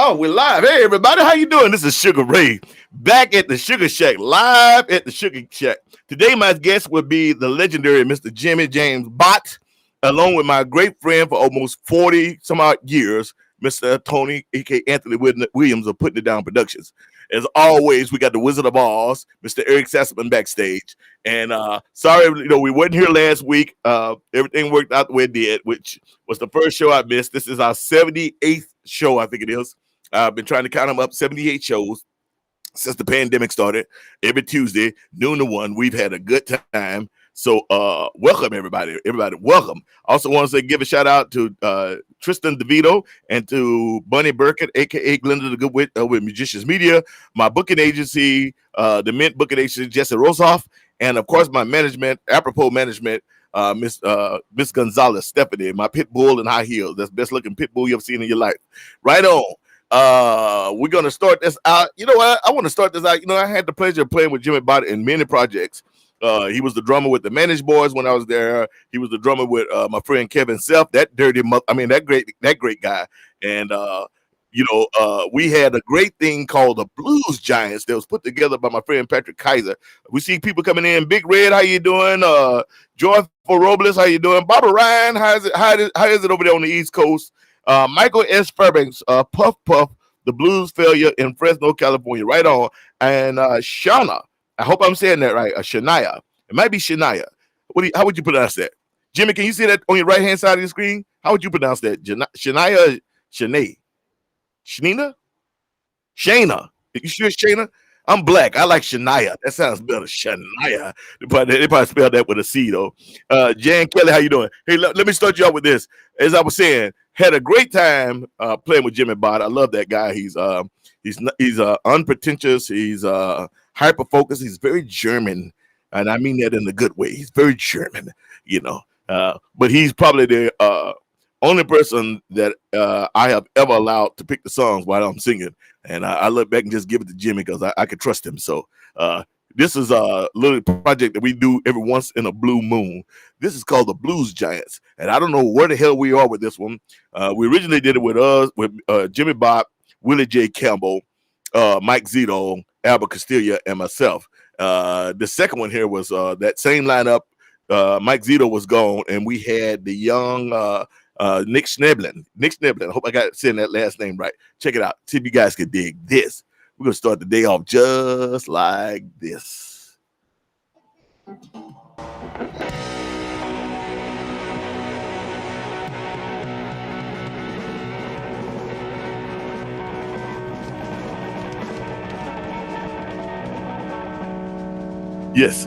Oh, we're live. Hey, everybody, how you doing? This is Sugar Ray, back at the Suga Shack, live at the Suga Shack. Today, my guest will be the legendary Mr. Jimi James Bott, along with my great friend for almost 40 some odd years, Mr. Tony, a.k.a. Anthony Williams of Putting It Down Productions. As always, we got the Wizard of Oz, Mr. Eric Sassaman backstage. And sorry, we wasn't here last week. Everything worked out the way it did, which was the first show I missed. This is our 78th show, I think it is. I've been trying to count them up, 78 shows since the pandemic started. Every Tuesday, noon to 1, we've had a good time. So welcome, everybody. Everybody, welcome. I also want to say give a shout out to Tristan DeVito and to Bunny Burkett, a.k.a. Glenda the Good Wit with Musicians Media, my booking agency, the Mint Booking Agency, Jesse Rosoff, and, of course, my management, apropos management, Miss Gonzalez, Stephanie, my pit bull in high heels. That's the best looking pit bull you've seen in your life. Right on. We're going to start this out. You know what? I want to start this out. I had the pleasure of playing with Jimi Bott in many projects. He was the drummer with the Managed Boys when I was there. He was the drummer with my friend Kevin Self, that great guy. And we had a great thing called the Blues Giants that was put together by my friend Patrick Kaiser. We see people coming in. Big Red, how you doing? Joyful Robles, how you doing? Barbara Ryan, how is it over there on the East Coast? Michael S. Fairbanks, Puff Puff, the Blues Failure in Fresno, California. Right on. And Shauna, I hope I'm saying that right. Shania. It might be Shania. How would you pronounce that? Jimmy, can you see that on your right-hand side of the screen? How would you pronounce that? Shania, Shanae? Shanina? Shayna. You sure it's Shayna? I'm black. I like Shania. That sounds better. Shania. But they probably spelled that with a C, though. Jan Kelly, how you doing? Hey, let me start you out with this. As I was saying, had a great time playing with Jimi Bott. I love that guy. He's unpretentious. He's hyper-focused. He's very German. And I mean that in a good way. He's very German, but he's probably the only person that I have ever allowed to pick the songs while I'm singing. And I look back and just give it to Jimmy because I could trust him. So this is a little project that we do every once in a blue moon. This is called the Blues Giants. And I don't know where the hell we are with this one. We originally did it with Jimi Bott, Willie J. Campbell, Mike Zito, Albert Castilla, and myself. The second one here was that same lineup. Mike Zito was gone, and we had the young Nick Schneblin. I hope I got saying that last name right. Check it out. See if you guys can dig this. We're going to start the day off just like this. Yes.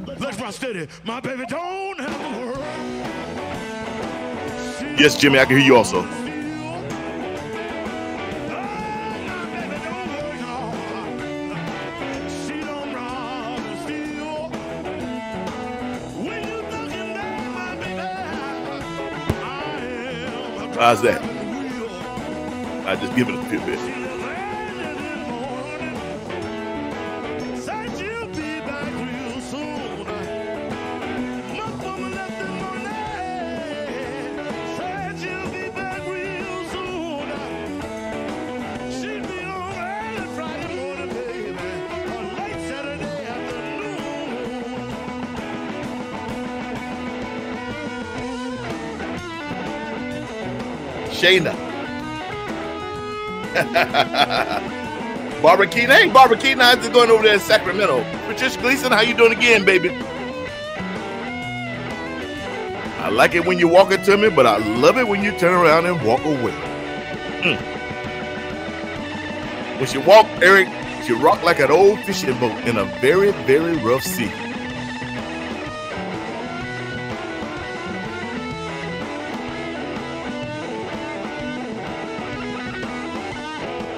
Let's rock steady. My baby don't have a word. Yes, Jimmy, I can hear you also. How's that? I just give it a few bit. Shayna. Barbara Keene. Hey, Barbara Keene, how's it going over there in Sacramento? Patricia Gleason, how you doing again, baby? I like it when you walk it to me, but I love it when you turn around and walk away. When she walk, Eric, she rocked like an old fishing boat in a very, very rough sea.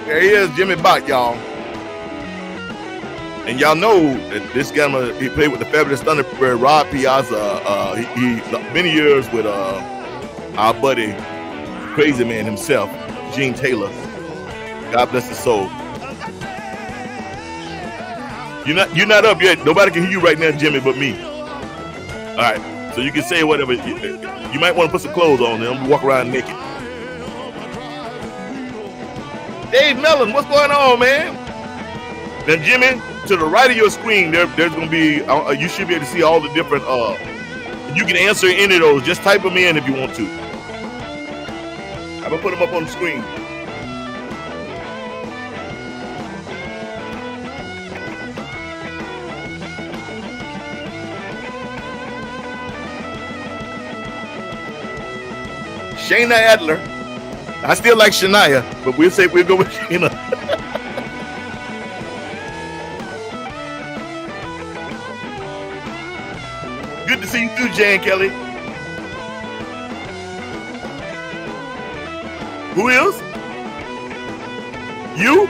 There he is, Jimi Bott, y'all. And y'all know that this guy, he played with the Fabulous Thunderbird, Rob Piazza. He many years with our buddy, Crazy Man himself, Gene Taylor. God bless his soul. You're not up yet. Nobody can hear you right now, Jimmy, but me. All right, so you can say whatever. You might want to put some clothes on and walk around naked. Dave Mellon, what's going on, man? Now, Jimmy, to the right of your screen, there's going to be, you should be able to see all the different, you can answer any of those. Just type them in if you want to. I'm going to put them up on the screen. Shayna Adler. I still like Shania, but we'll go with Shayna. Good to see you too, Jan Kelly. Who is? You?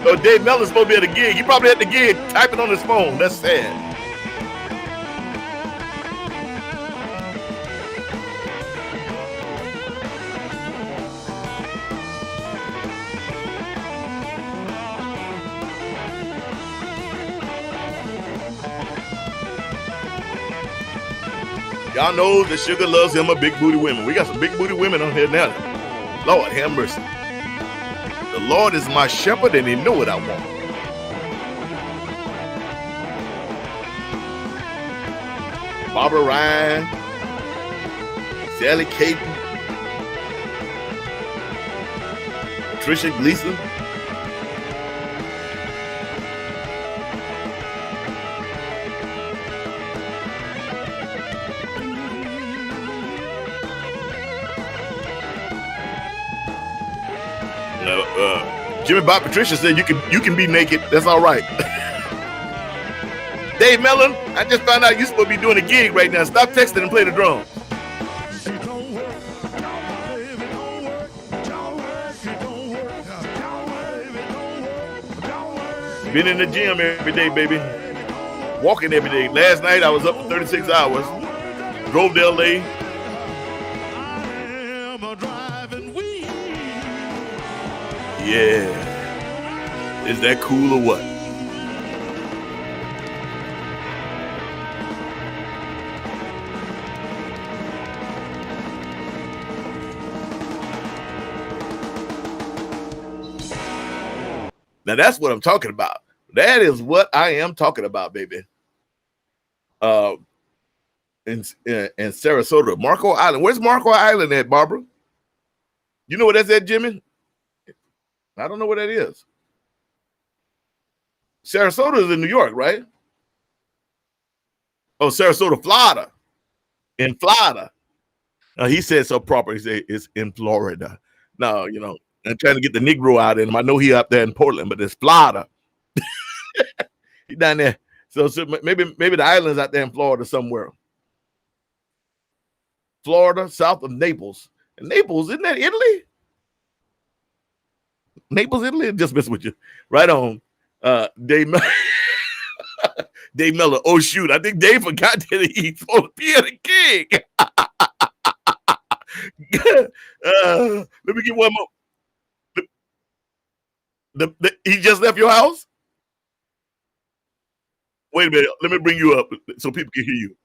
Oh, Dave Mellon's supposed to be at the gig. He probably at the gig typing on his phone. That's sad. Y'all know that Sugar loves him a big booty women. We got some big booty women on here now. Lord have mercy. The Lord is my shepherd and he know what I want. Barbara Ryan, Sally Caton, Patricia Gleason. Jimi Bott Patricia said you can be naked. That's all right. Dave Mellon, I just found out you're supposed to be doing a gig right now. Stop texting and play the drums. Been in the gym every day, baby. Walking every day. Last night I was up for 36 hours. Drove to LA. Yeah. Is that cool or what? Now that's what I'm talking about. That is what I am talking about, baby. In Sarasota, Marco Island. Where's Marco Island at, Barbara? You know what that's at, Jimmy? I don't know what that is. Sarasota is in New York, right? Oh, Sarasota, Florida. In Florida. He said so proper. He said it's in Florida. No, you know, I'm trying to get the Negro out of him. I know he up there in Portland, but it's Florida. He down there. So maybe the island's out there in Florida somewhere. Florida, south of Naples. And Naples, isn't that Italy? Naples, Italy? Just mess with you. Right on. Dave Mellon. Dave Mellon. Oh, shoot. I think Dave forgot that he's supposed to be at a gig. Let me get one more. He just left your house? Wait a minute. Let me bring you up so people can hear you.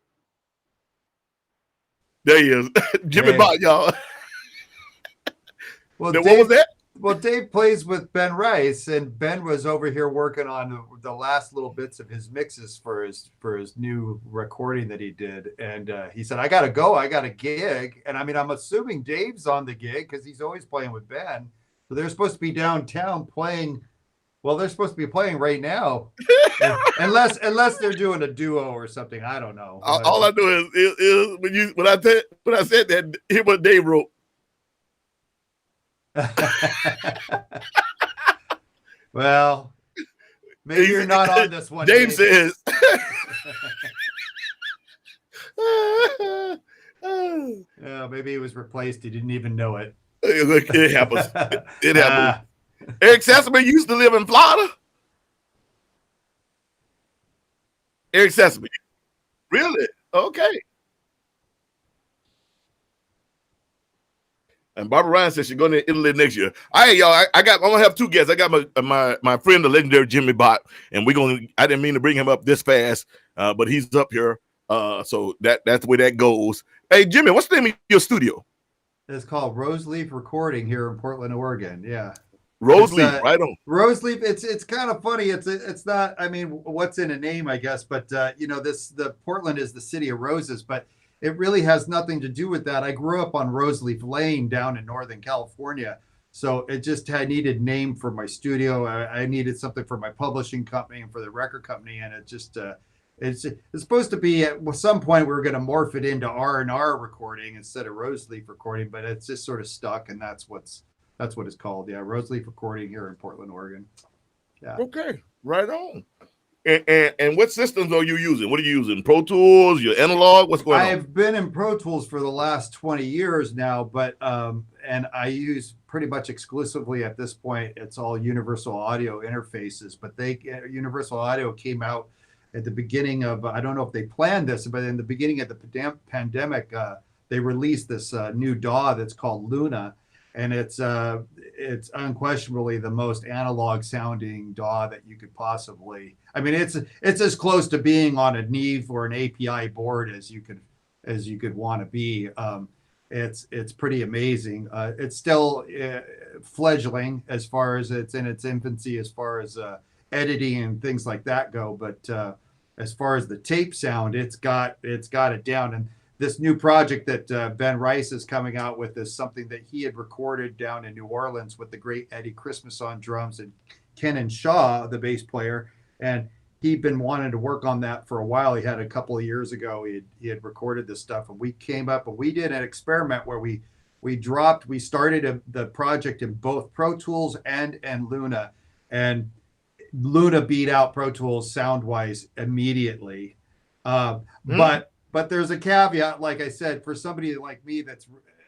There he is. Jimi Bott, y'all. Well, Dave, what was that? Well, Dave plays with Ben Rice, and Ben was over here working on the last little bits of his mixes for his new recording that he did. And he said, I got to go. I got a gig. And I mean, I'm assuming Dave's on the gig because he's always playing with Ben. So they're supposed to be downtown playing. Well, they're supposed to be playing right now, unless they're doing a duo or something. I don't know. All I know is when I said that, hear what Dave wrote. Well, maybe you're not on this one. Dave says. Yeah, maybe he was replaced. He didn't even know it. It happens. It happens. Eric Sesame used to live in Florida. Eric Sesame. Really? Okay. And Barbara Ryan says she's going to Italy next year. All right, y'all. I'm gonna have two guests. I got my friend, the legendary Jimi Bott, and I didn't mean to bring him up this fast, but he's up here. So that's the way that goes. Hey, Jimmy, what's the name of your studio? It's called Roseleaf Recording here in Portland, Oregon. Yeah. It's Roseleaf, right on. Roseleaf. It's kind of funny. It's not. I mean, what's in a name, I guess. But the Portland is the city of roses, but it really has nothing to do with that. I grew up on Roseleaf Lane down in Northern California, so it just I needed name for my studio. I needed something for my publishing company and for the record company, and it just it's supposed to be at some point we were going to morph it into R&R recording instead of Roseleaf recording, but it's just sort of stuck, and that's what it's called. Yeah, Roseleaf Recording here in Portland, Oregon. Yeah. Okay, right on. And what systems are you using? What are you using? Pro Tools, your analog? What's going on? I've been in Pro Tools for the last 20 years now, but and I use pretty much exclusively at this point. It's all Universal Audio interfaces, but Universal Audio came out at the beginning of, I don't know if they planned this, but in the beginning of the pandemic, they released this new DAW that's called Luna. And it's unquestionably the most analog sounding DAW that you could possibly. I mean, it's as close to being on a Neve or an API board as you could want to be. It's pretty amazing. It's still fledgling as far as it's in its infancy, as far as editing and things like that go. But as far as the tape sound, it's got it down. And this new project that Ben Rice is coming out with is something that he had recorded down in New Orleans with the great Eddie Christmas on drums and Kenan Shaw, the bass player. And he'd been wanting to work on that for a while. He had a couple of years ago, he had recorded this stuff, and we came up and we did an experiment where we started the project in both Pro Tools and Luna, and Luna beat out Pro Tools sound-wise immediately. But there's a caveat, like I said, for somebody like me that's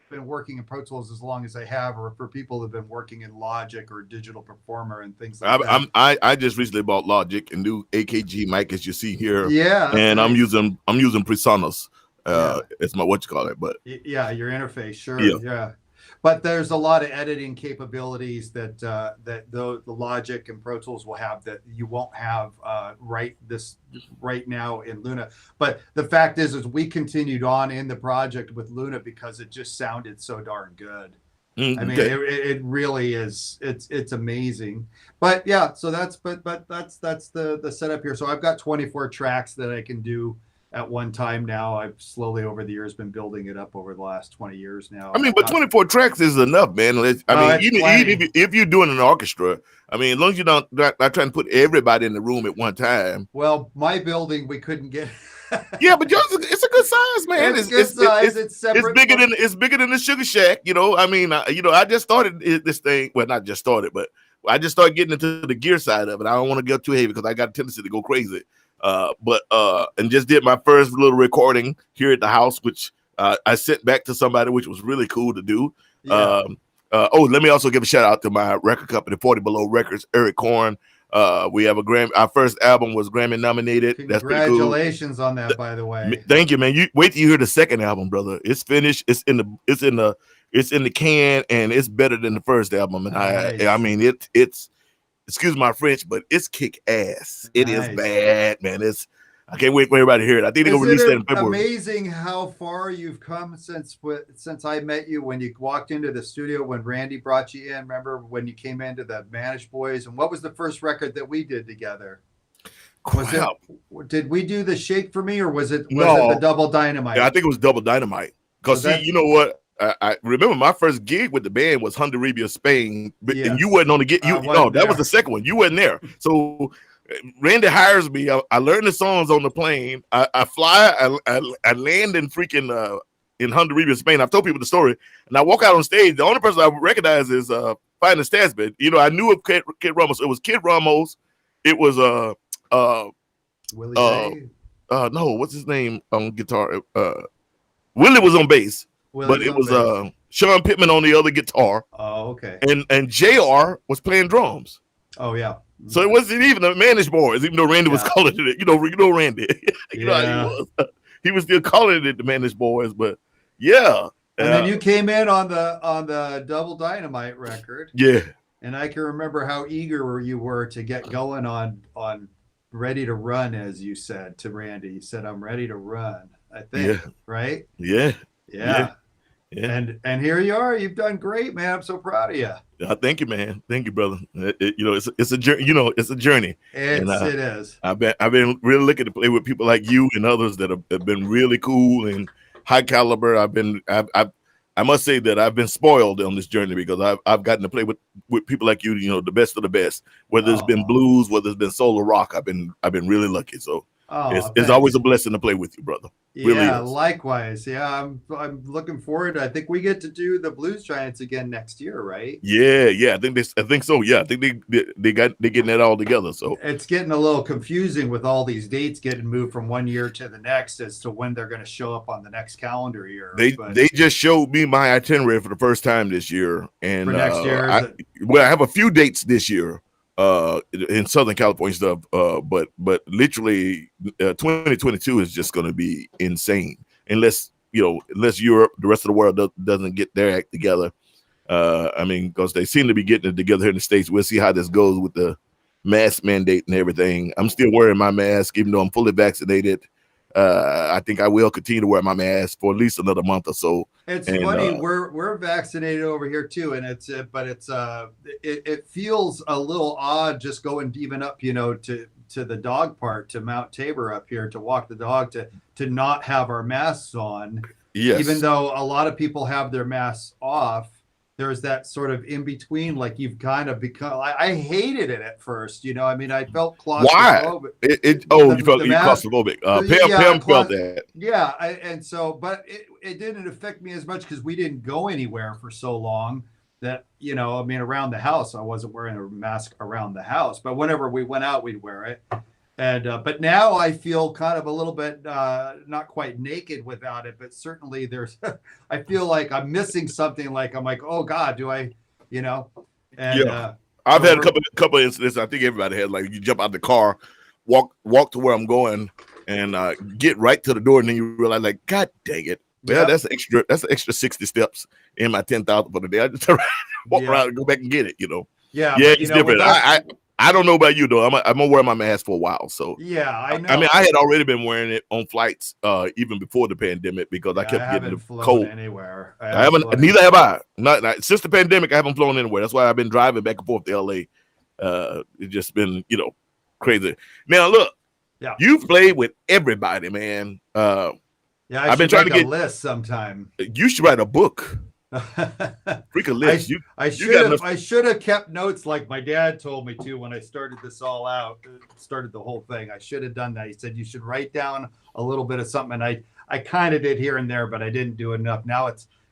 been working in Pro Tools as long as I have, or for people who've been working in Logic or Digital Performer and things like that. I just recently bought Logic and new AKG mic, as you see here. Yeah, and nice. I'm using Presonus. It's my what you call it, but yeah, your interface, sure, yeah. But there's a lot of editing capabilities that the Logic and Pro Tools will have that you won't have right now in Luna. But the fact is we continued on in the project with Luna because it just sounded so darn good. I mean, it really is. It's amazing. But yeah, so that's the setup here. So I've got 24 tracks that I can do at one time now. I've slowly over the years been building it up over the last 20 years now. I mean, but 24 tracks is enough, man. I mean, even if you're doing an orchestra, I mean, as long as you're not trying to put everybody in the room at one time. Well, my building, we couldn't get. Yeah, but yours, it's a good size, man. It's good size. It's separate. It's bigger than the Suga Shack. You know, I mean, I just started this thing. Well, not just started, but I just started getting into the gear side of it. I don't want to get too heavy because I got a tendency to go crazy. And just did my first little recording here at the house, which I sent back to somebody, which was really cool to do. Yeah. Let me also give a shout out to my record company, 40 Below Records, Eric Korn. We have a Grammy. Our first album was Grammy nominated. Congratulations on that, by the way. Thank you, man. You wait till you hear the second album, brother. It's finished. It's in the can, and it's better than the first album. And nice. I mean, it's. Excuse my French, but it's kick ass. It is bad, man. I can't wait for everybody to hear it. I think they're gonna release that in February. Amazing how far you've come since I met you when you walked into the studio when Randy brought you in. Remember when you came into the Managed Boys? And what was the first record that we did together? Did we do the Shake for Me, or was it the Double Dynamite? Yeah, I think it was Double Dynamite. Because you know what? I remember my first gig with the band was Honduras, Spain, and you wasn't on the gig. That was the second one. You wasn't there. So Randy hires me. I learn the songs on the plane. I fly. I land in freaking in Honduras, Spain. I've told people the story, and I walk out on stage. The only person I recognize is Finding Statsman. You know, I knew of Kid Ramos. It was Kid Ramos. It was Willie Day? No, what's his name on guitar? Willie was on bass. But it was Sean Pittman on the other guitar. Oh, okay. And JR was playing drums. Oh, yeah. So it wasn't even the Managed Boys, even though Randy was calling it. You know Randy. Know how he was. He was still calling it the Managed Boys, but yeah. And then you came in on the Double Dynamite record. Yeah. And I can remember how eager you were to get going on Ready to Run, as you said to Randy. You said, "I'm ready to run." I think, right? Yeah. Yeah. Yeah. And here you are. You've done great, man. I'm so proud of you. Thank you, man. Thank you, brother. It's a journey. It's a journey, and It is. I've been really looking to play with people like you and others that have been really cool and high caliber. I must say that I've been spoiled on this journey because I've gotten to play with people like you. The best of the best. Whether it's been Oh, blues, whether it's been solo rock, I've been really lucky. So it's always thanks. a blessing to play with you, brother. Really Yeah, is. likewise. Yeah, I'm looking forward. I think we get to do the Blues Giants again next year, right? Yeah. I think so. Yeah, I think they getting that all together. So It's getting a little confusing with all these dates getting moved from one year to the next as to when they're going to show up on the next calendar year. they just showed me my itinerary for the first time this year, and For next year, I have a few dates this year in Southern California stuff, but literally 2022 is just going to be insane unless Europe, the rest of the world doesn't get their act together. I mean, because they seem to be getting it together here in the States. We'll see how this goes with the mask mandate and everything. I'm still wearing my mask, even though I'm fully vaccinated. I think I will continue to wear my mask for at least another month or so. it's funny. We're vaccinated over here too, and it feels a little odd just going even up, to the dog park, to Mount Tabor up here, to walk the dog, to not have our masks on. Yes. Even though a lot of people have their masks off, there's that sort of in between, like you've kind of become. I hated it at first, I mean, I felt claustrophobic. Why? You felt claustrophobic. Pam felt that. Yeah, but it didn't affect me as much because we didn't go anywhere for so long that, I mean, around the house, I wasn't wearing a mask around the house, but whenever we went out, we'd wear it. And but now I feel kind of a little bit not quite naked without it, but certainly I feel like I'm missing something. Like I'm like, oh God, do I, And yeah, I've had a couple of incidents. I think everybody had, like, you jump out the car, walk to where I'm going, and get right to the door, and then you realize, like, God dang it. Well, that's an extra 60 steps in my 10,000 for the day. I just walk around and go back and get it. Yeah, it's different. I don't know about you though. I'm gonna wear my mask for a while. So yeah, I know. I mean, I had already been wearing it on flights even before the pandemic because I kept getting the cold. Anywhere. I haven't. Neither have I. Not since the pandemic. I haven't flown anywhere. That's why I've been driving back and forth to LA. It's just been crazy. Now look, you've played with everybody, man. I've been trying to get a list sometime. You should write a book. Freak a list. I should have kept notes like my dad told me to when I started this all out, started the whole thing. I should have done that. He said you should write down a little bit of something. And I kind of did here and there, but I didn't do enough. Now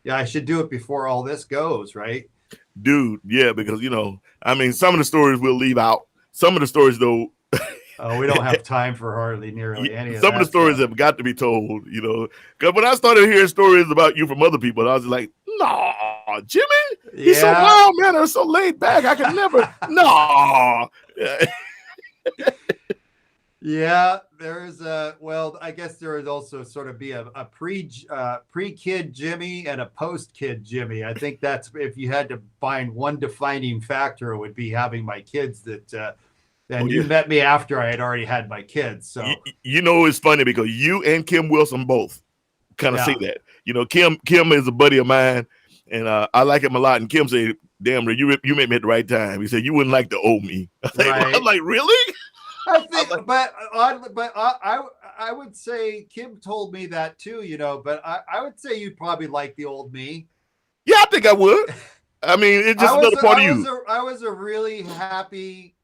I should do it before all this goes, right? Dude, yeah, because I mean, some of the stories we'll leave out. Some of the stories though. Oh, we don't have time for nearly any of some of the stories have got to be told, because when I started hearing stories about you from other people, I was like, no, Jimmy, he's so wild, man, or so laid back. I could never, no. Yeah, there is I guess there would also sort of be a pre-kid Jimmy and a post-kid Jimmy. I think that's, if you had to find one defining factor, it would be having my kids that, and you met me after I had already had my kids. So it's funny because you and Kim Wilson both kind of say that. Kim is a buddy of mine, and I like him a lot. And Kim said, "Damn, you met me at the right time." He said, "You wouldn't like to owe me." I'm like, really? I think, I would say Kim told me that too. But I would say you'd probably like the old me. Yeah, I think I would. I mean, it's just another part of you. I was a very happy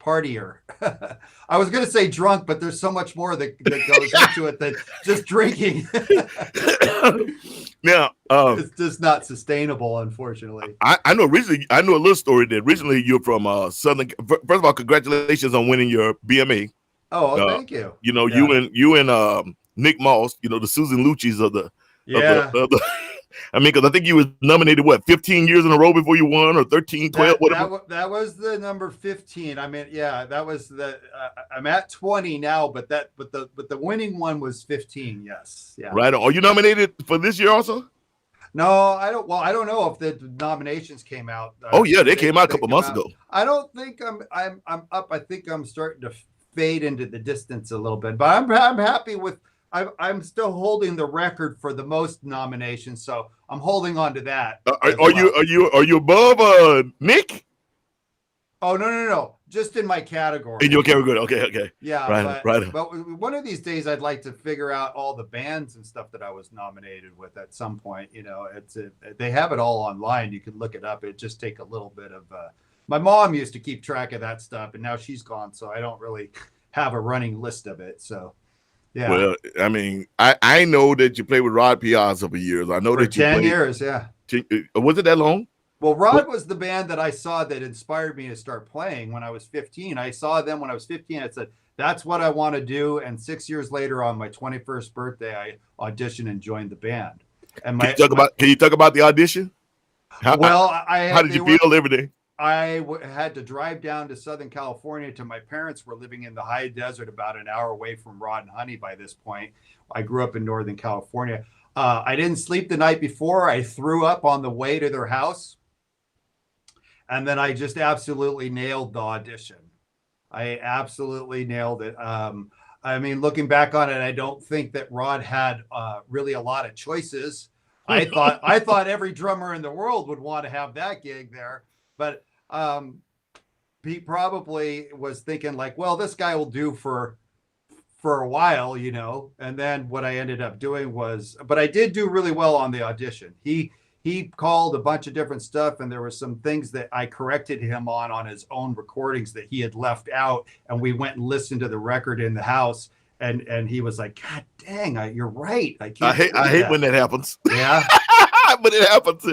partier. I was going to say drunk, but there's so much more that goes into it than just drinking. Now, it's just not sustainable, unfortunately. I know a little story that recently you're from Southern. First of all, congratulations on winning your BMA. Oh, thank you. You and Nick Moss, the Susan Lucci's of the. I mean, because I think you was nominated 15 years in a row before you won, or 13, 12, whatever. That was the number 15. I mean, that was the. I'm at 20 now, but the winning one was 15. Yes, yeah. Right. Are you nominated for this year also? No, I don't. Well, I don't know if the nominations came out. Oh yeah, they came out a couple months ago. I don't think I'm up. I think I'm starting to fade into the distance a little bit. But I'm happy with. I'm still holding the record for the most nominations, so I'm holding on to that. Are you above Nick? Oh no! Just in my category. In your category, okay. Yeah, right. But one of these days, I'd like to figure out all the bands and stuff that I was nominated with at some point. You know, they have it all online. You can look it up. It just take a little bit of. My mom used to keep track of that stuff, and now she's gone, so I don't really have a running list of it. So, yeah. Well, I mean, I know that you played with Rod Piazza for years. I know for that you 10 played, years, yeah. Was it that long? Well, Rod was the band that I saw that inspired me to start playing when I was 15. I saw them when I was 15. I said, that's what I want to do. And 6 years later, on my 21st birthday, I auditioned and joined the band. And Can you talk about the audition? How did you feel every day? I had to drive down to Southern California to my parents were living in the high desert about an hour away from Rod and Honey by this point. I grew up in Northern California. I didn't sleep the night before. I threw up on the way to their house. And then I just absolutely nailed the audition. I absolutely nailed it. I mean, looking back on it, I don't think that Rod had really a lot of choices. I thought every drummer in the world would want to have that gig there. But he probably was thinking like, well, this guy will do for a while, you know. And then what I ended up doing was, but I did do really well on the audition. He called a bunch of different stuff, and there were some things that I corrected him on his own recordings that he had left out. And we went and listened to the record in the house, and he was like, "God dang, you're right. I hate when that happens." Yeah, but it happens.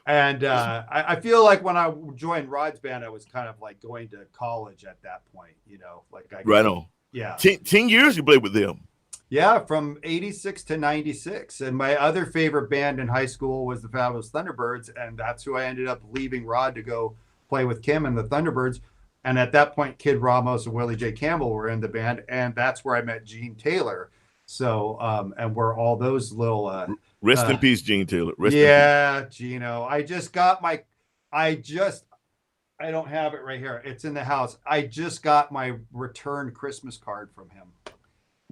And I feel like when I joined Rod's band, I was kind of like going to college at that point, you know, like right on. Yeah, 10 years you played with them. Yeah, from 86 to 96. And my other favorite band in high school was the Fabulous Thunderbirds. And that's who I ended up leaving Rod to go play with Kim and the Thunderbirds. And at that point, Kid Ramos and Willie J. Campbell were in the band. And that's where I met Gene Taylor. So, and where all those little... Rest in peace, Gene Taylor. Gino. I don't have it right here. It's in the house. I just got my return Christmas card from him.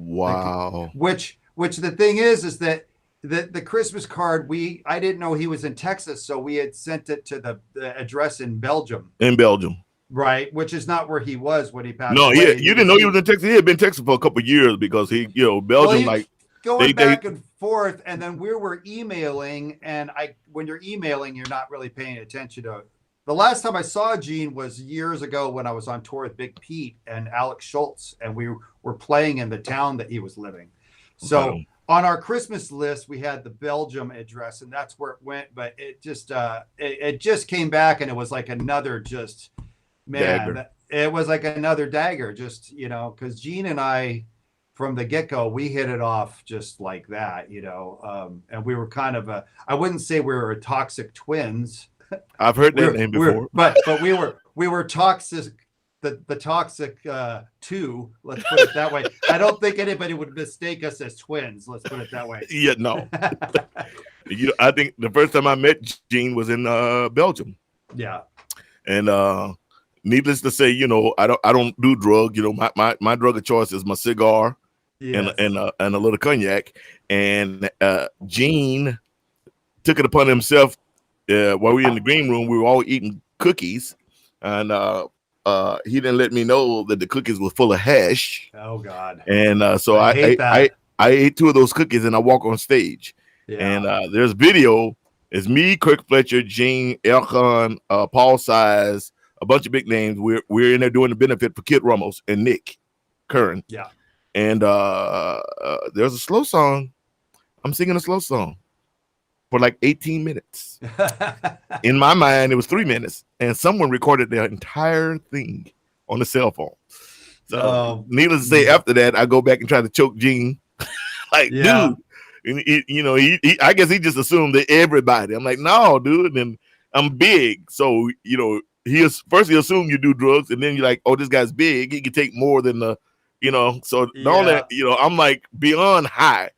Wow. Which the thing is that the Christmas card, I didn't know he was in Texas, so we had sent it to the address in Belgium. In Belgium. Right, which is not where he was when he passed away. No, you didn't know he was in Texas. He had been in Texas for a couple of years because Belgium, going back and forth, and then we were emailing, and when you're emailing, you're not really paying attention to it. The last time I saw Gene was years ago when I was on tour with Big Pete and Alex Schultz, and we were playing in the town that he was living. So on our Christmas list, we had the Belgium address, and that's where it went. But it just came back, and it was like another it was like another dagger, just, because Gene and I, from the get-go, we hit it off just like that, and we were kind of I wouldn't say we were toxic twins. I've heard that name before, but we were toxic, the toxic two. Let's put it that way. I don't think anybody would mistake us as twins. Let's put it that way. Yeah, no. I think the first time I met Gene was in Belgium. Yeah, and needless to say, I don't do drugs. My drug of choice is my cigar, yes, and a little cognac. And Gene took it upon himself. While we were in the green room, we were all eating cookies, and he didn't let me know that the cookies were full of hash. Oh God! And so I ate 2 of those cookies, and I walk on stage. Yeah. And there's video. It's me, Kirk Fletcher, Gene, Elkhorn, Paul Size, a bunch of big names. We're in there doing the benefit for Kid Ramos and Nick Curran. Yeah. And there's a slow song. I'm singing a slow song for like 18 minutes. In my mind, it was 3 minutes, and someone recorded their entire thing on the cell phone. So, needless to say, after that, I go back and try to choke Gene. Dude, and he I guess he just assumed that everybody. I'm like, no, dude, and I'm big, so he assumed you do drugs, and then you're like, oh, this guy's big, he can take more than the, So all that, I'm like beyond high,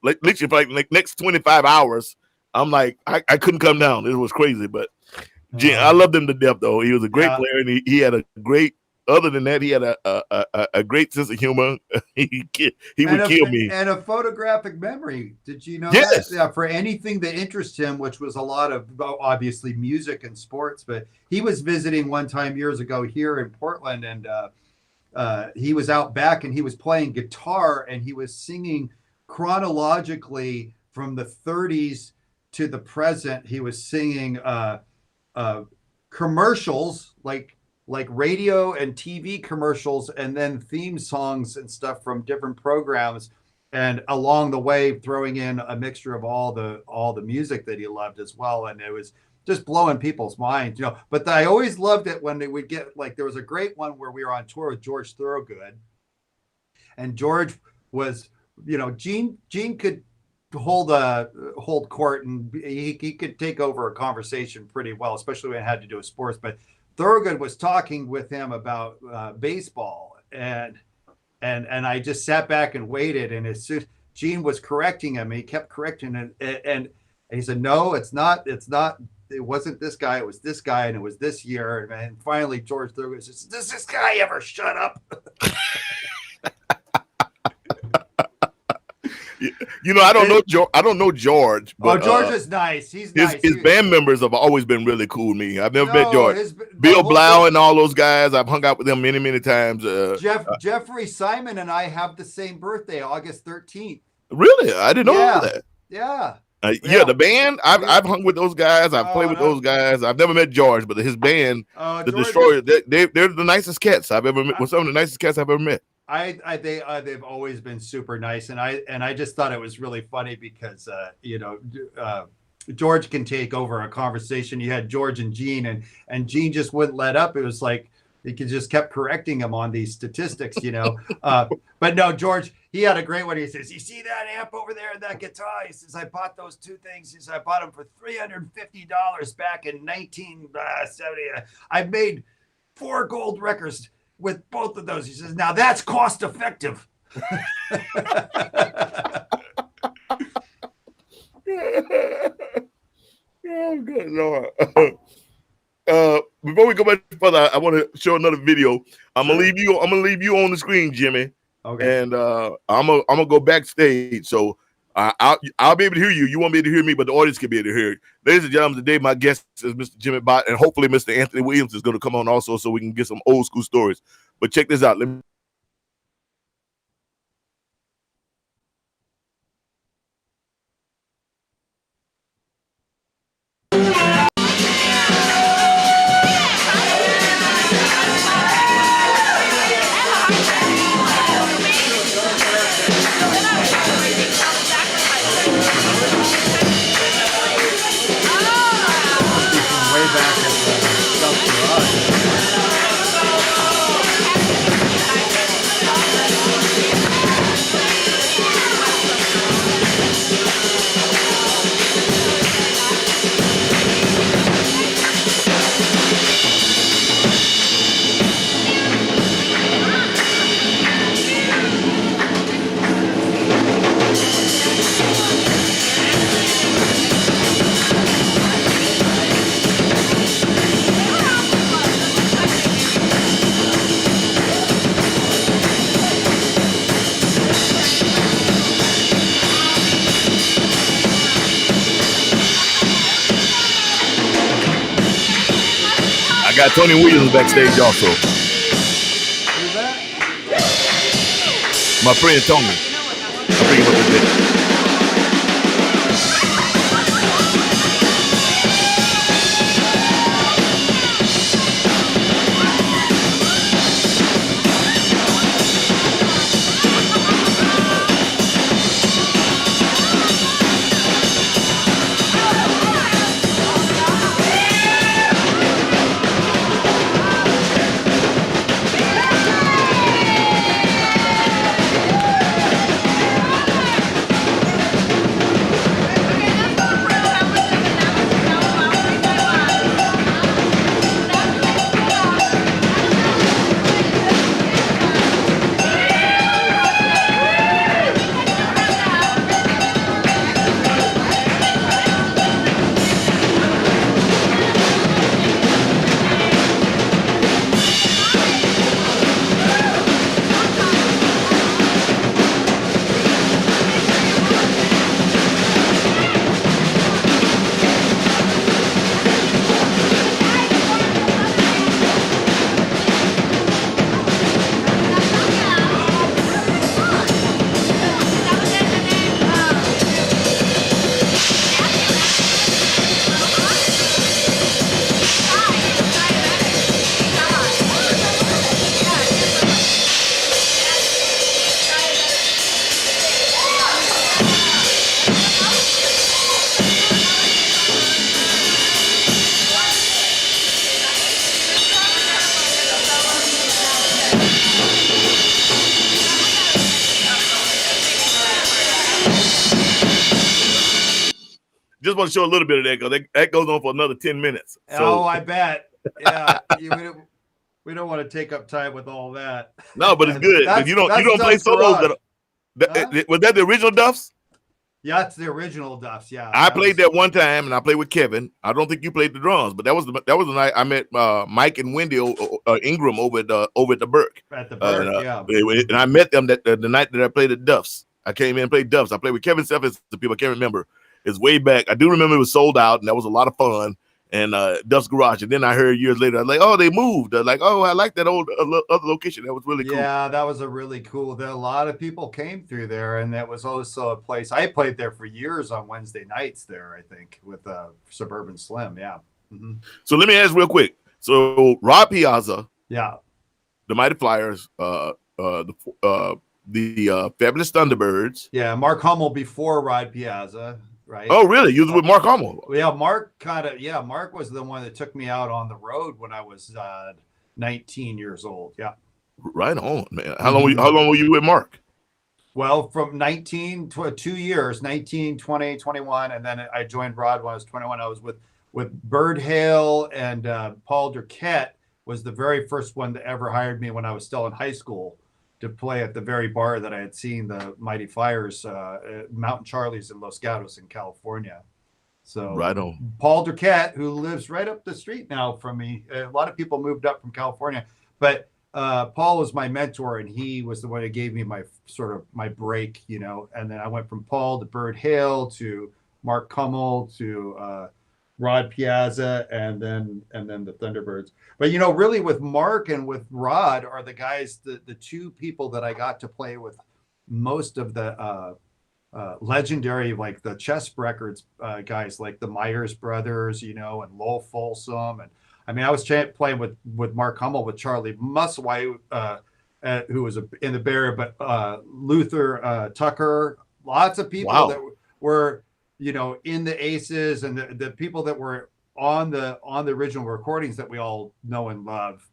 literally for like next 25 hours, I'm like, I couldn't come down. It was crazy, but Gene, I loved him to death, though. He was a great player, and he had a great other than that, he had a great sense of humor. he would kill me. And a photographic memory. Did you know Yes. that? Yeah, for anything that interests him, which was a lot of obviously music and sports. But he was visiting one time years ago here in Portland, and he was out back and he was playing guitar and he was singing chronologically from the 30s to the present. He was singing commercials like radio and TV commercials, and then theme songs and stuff from different programs, and along the way throwing in a mixture of all the music that he loved as well. And it was just blowing people's minds, you know. But I always loved it when they would get, like, there was a great one where we were on tour with George Thorogood, and George was, you know, Gene could hold court, and he could take over a conversation pretty well, especially when it had to do with sports. But Thorogood was talking with him about baseball, and I just sat back and waited. And as soon Gene was correcting him, he kept correcting him, and he said, "No, it's not. It wasn't this guy. It was this guy, and it was this year." And finally, George Thorogood says, "Does this guy ever shut up?" You know, I don't know George. But, George is nice. He's nice. His band members have always been really cool to me. I've never met George. Bill Blau and all those guys. I've hung out with them many times. Jeffrey Simon and I have the same birthday, August 13th. Really? I didn't know that. Yeah. Yeah, the band. I've hung with those guys. I've played with those guys. I've never met George, but his band, the Destroyers, they're the nicest cats I've ever met. Some of the nicest cats I've ever met. They've always been super nice, and I just thought it was really funny because George can take over a conversation. You had George and Gene, and Gene just wouldn't let up. It was like he just kept correcting him on these statistics, you know. But no, George, he had a great one. He says, "You see that amp over there and that guitar?" He says, "I bought those two things." He says, "I bought them for $350 back in 1970. I made 4 gold records with both of those." He says, "Now that's cost effective." Oh, good Lord. Before we go back further, I want to show another video. I'm gonna leave you on the screen, Jimmy. Okay. And I'm gonna go backstage, so I'll be able to hear you. You won't be able to hear me, but the audience can be able to hear it. Ladies and gentlemen, today my guest is Mr. Jimi Bott, and hopefully Mr. Anthony Williams is going to come on also, so we can get some old school stories. But check this out. I got Tony Williams backstage also. Who's that? My friend Tony. I'll bring him up in a bit. just want to show a little bit of that because that goes on for another 10 minutes. So, I bet. Yeah, we don't want to take up time with all that. no, but it's good. You don't play solos. Was that the original Duffs? Yeah, it's the original Duffs. Yeah, I played that one time, and I played with Kevin. I don't think you played the drums, but that was the night I met Mike and Wendy Ingram over at the Burke. At the Burke, yeah. And I met them the night that I played at Duffs. I came in and played Duffs. I played with Kevin Self as the people I can't remember. It's way back. I do remember it was sold out, and that was a lot of fun. And Duff's Garage. And then I heard years later, I was like, oh, they moved. Like, oh, I like that old other location. That was really cool. Yeah, that was a really cool. A lot of people came through there, and that was also a place I played there for years on Wednesday nights there, I think, with Suburban Slim. Yeah. Mm-hmm. So let me ask real quick. So Rod Piazza, yeah, the Mighty Flyers, the Fabulous Thunderbirds. Yeah, Mark Hummel before Rod Piazza. Right. Oh, really? You was with Mark Hummel? Yeah, Mark was the one that took me out on the road when I was 19 years old. Yeah. Right on, man. How long were you with Mark? Well, from 19 to 2 years, 19, 20, 21, and then I joined Rod when I was 21. I was with Bird Hale, and Paul Durquette was the very first one that ever hired me when I was still in high school to play at the very bar that I had seen the Mighty Flyers, Mountain Charlie's in Los Gatos in California. So right on. Paul Durquette, who lives right up the street now from me. A lot of people moved up from California, but Paul was my mentor, and he was the one that gave me my break, and then I went from Paul to Bird Hale to Mark Hummel to Rod Piazza, and then the Thunderbirds. But really with Mark and with Rod are the guys, the two people that I got to play with most of the legendary, like the Chess Records guys, like the Myers brothers, and Lowell Folsom, and I mean I was playing with Mark Hummel, with Charlie Musway, who was in the Bay Area, but Luther Tucker, lots of people that were in the Aces, and the people that were on the original recordings that we all know and love.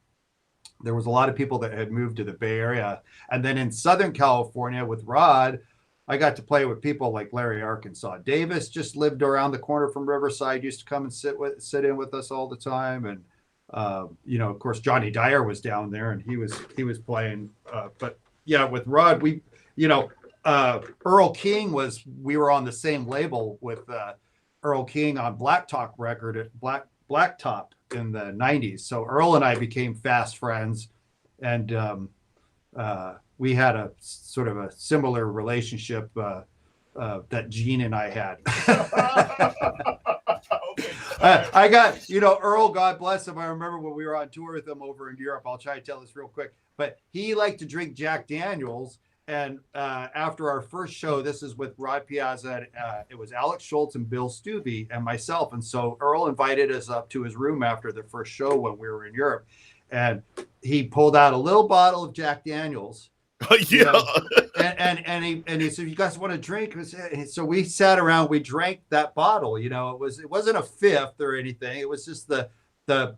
There was a lot of people that had moved to the Bay Area. And then in Southern California with Rod, I got to play with people like Larry Arkansas Davis, just lived around the corner from Riverside, used to come and sit in with us all the time. And of course Johnny Dyer was down there, and he was playing. But yeah, with Rod, we Earl King we were on the same label with Earl King on Blacktop record at Blacktop in the 90s. So Earl and I became fast friends, and we had a sort of a similar relationship that Gene and I had. I got, Earl, God bless him. I remember when we were on tour with him over in Europe. I'll try to tell this real quick, but he liked to drink Jack Daniels. And after our first show, this is with Rod Piazza, it was Alex Schultz and Bill Stubbe and myself. And so Earl invited us up to his room after the first show when we were in Europe. And he pulled out a little bottle of Jack Daniels. Yeah. And he said, "You guys want to drink?" So we sat around, we drank that bottle. It wasn't a fifth or anything. It was just the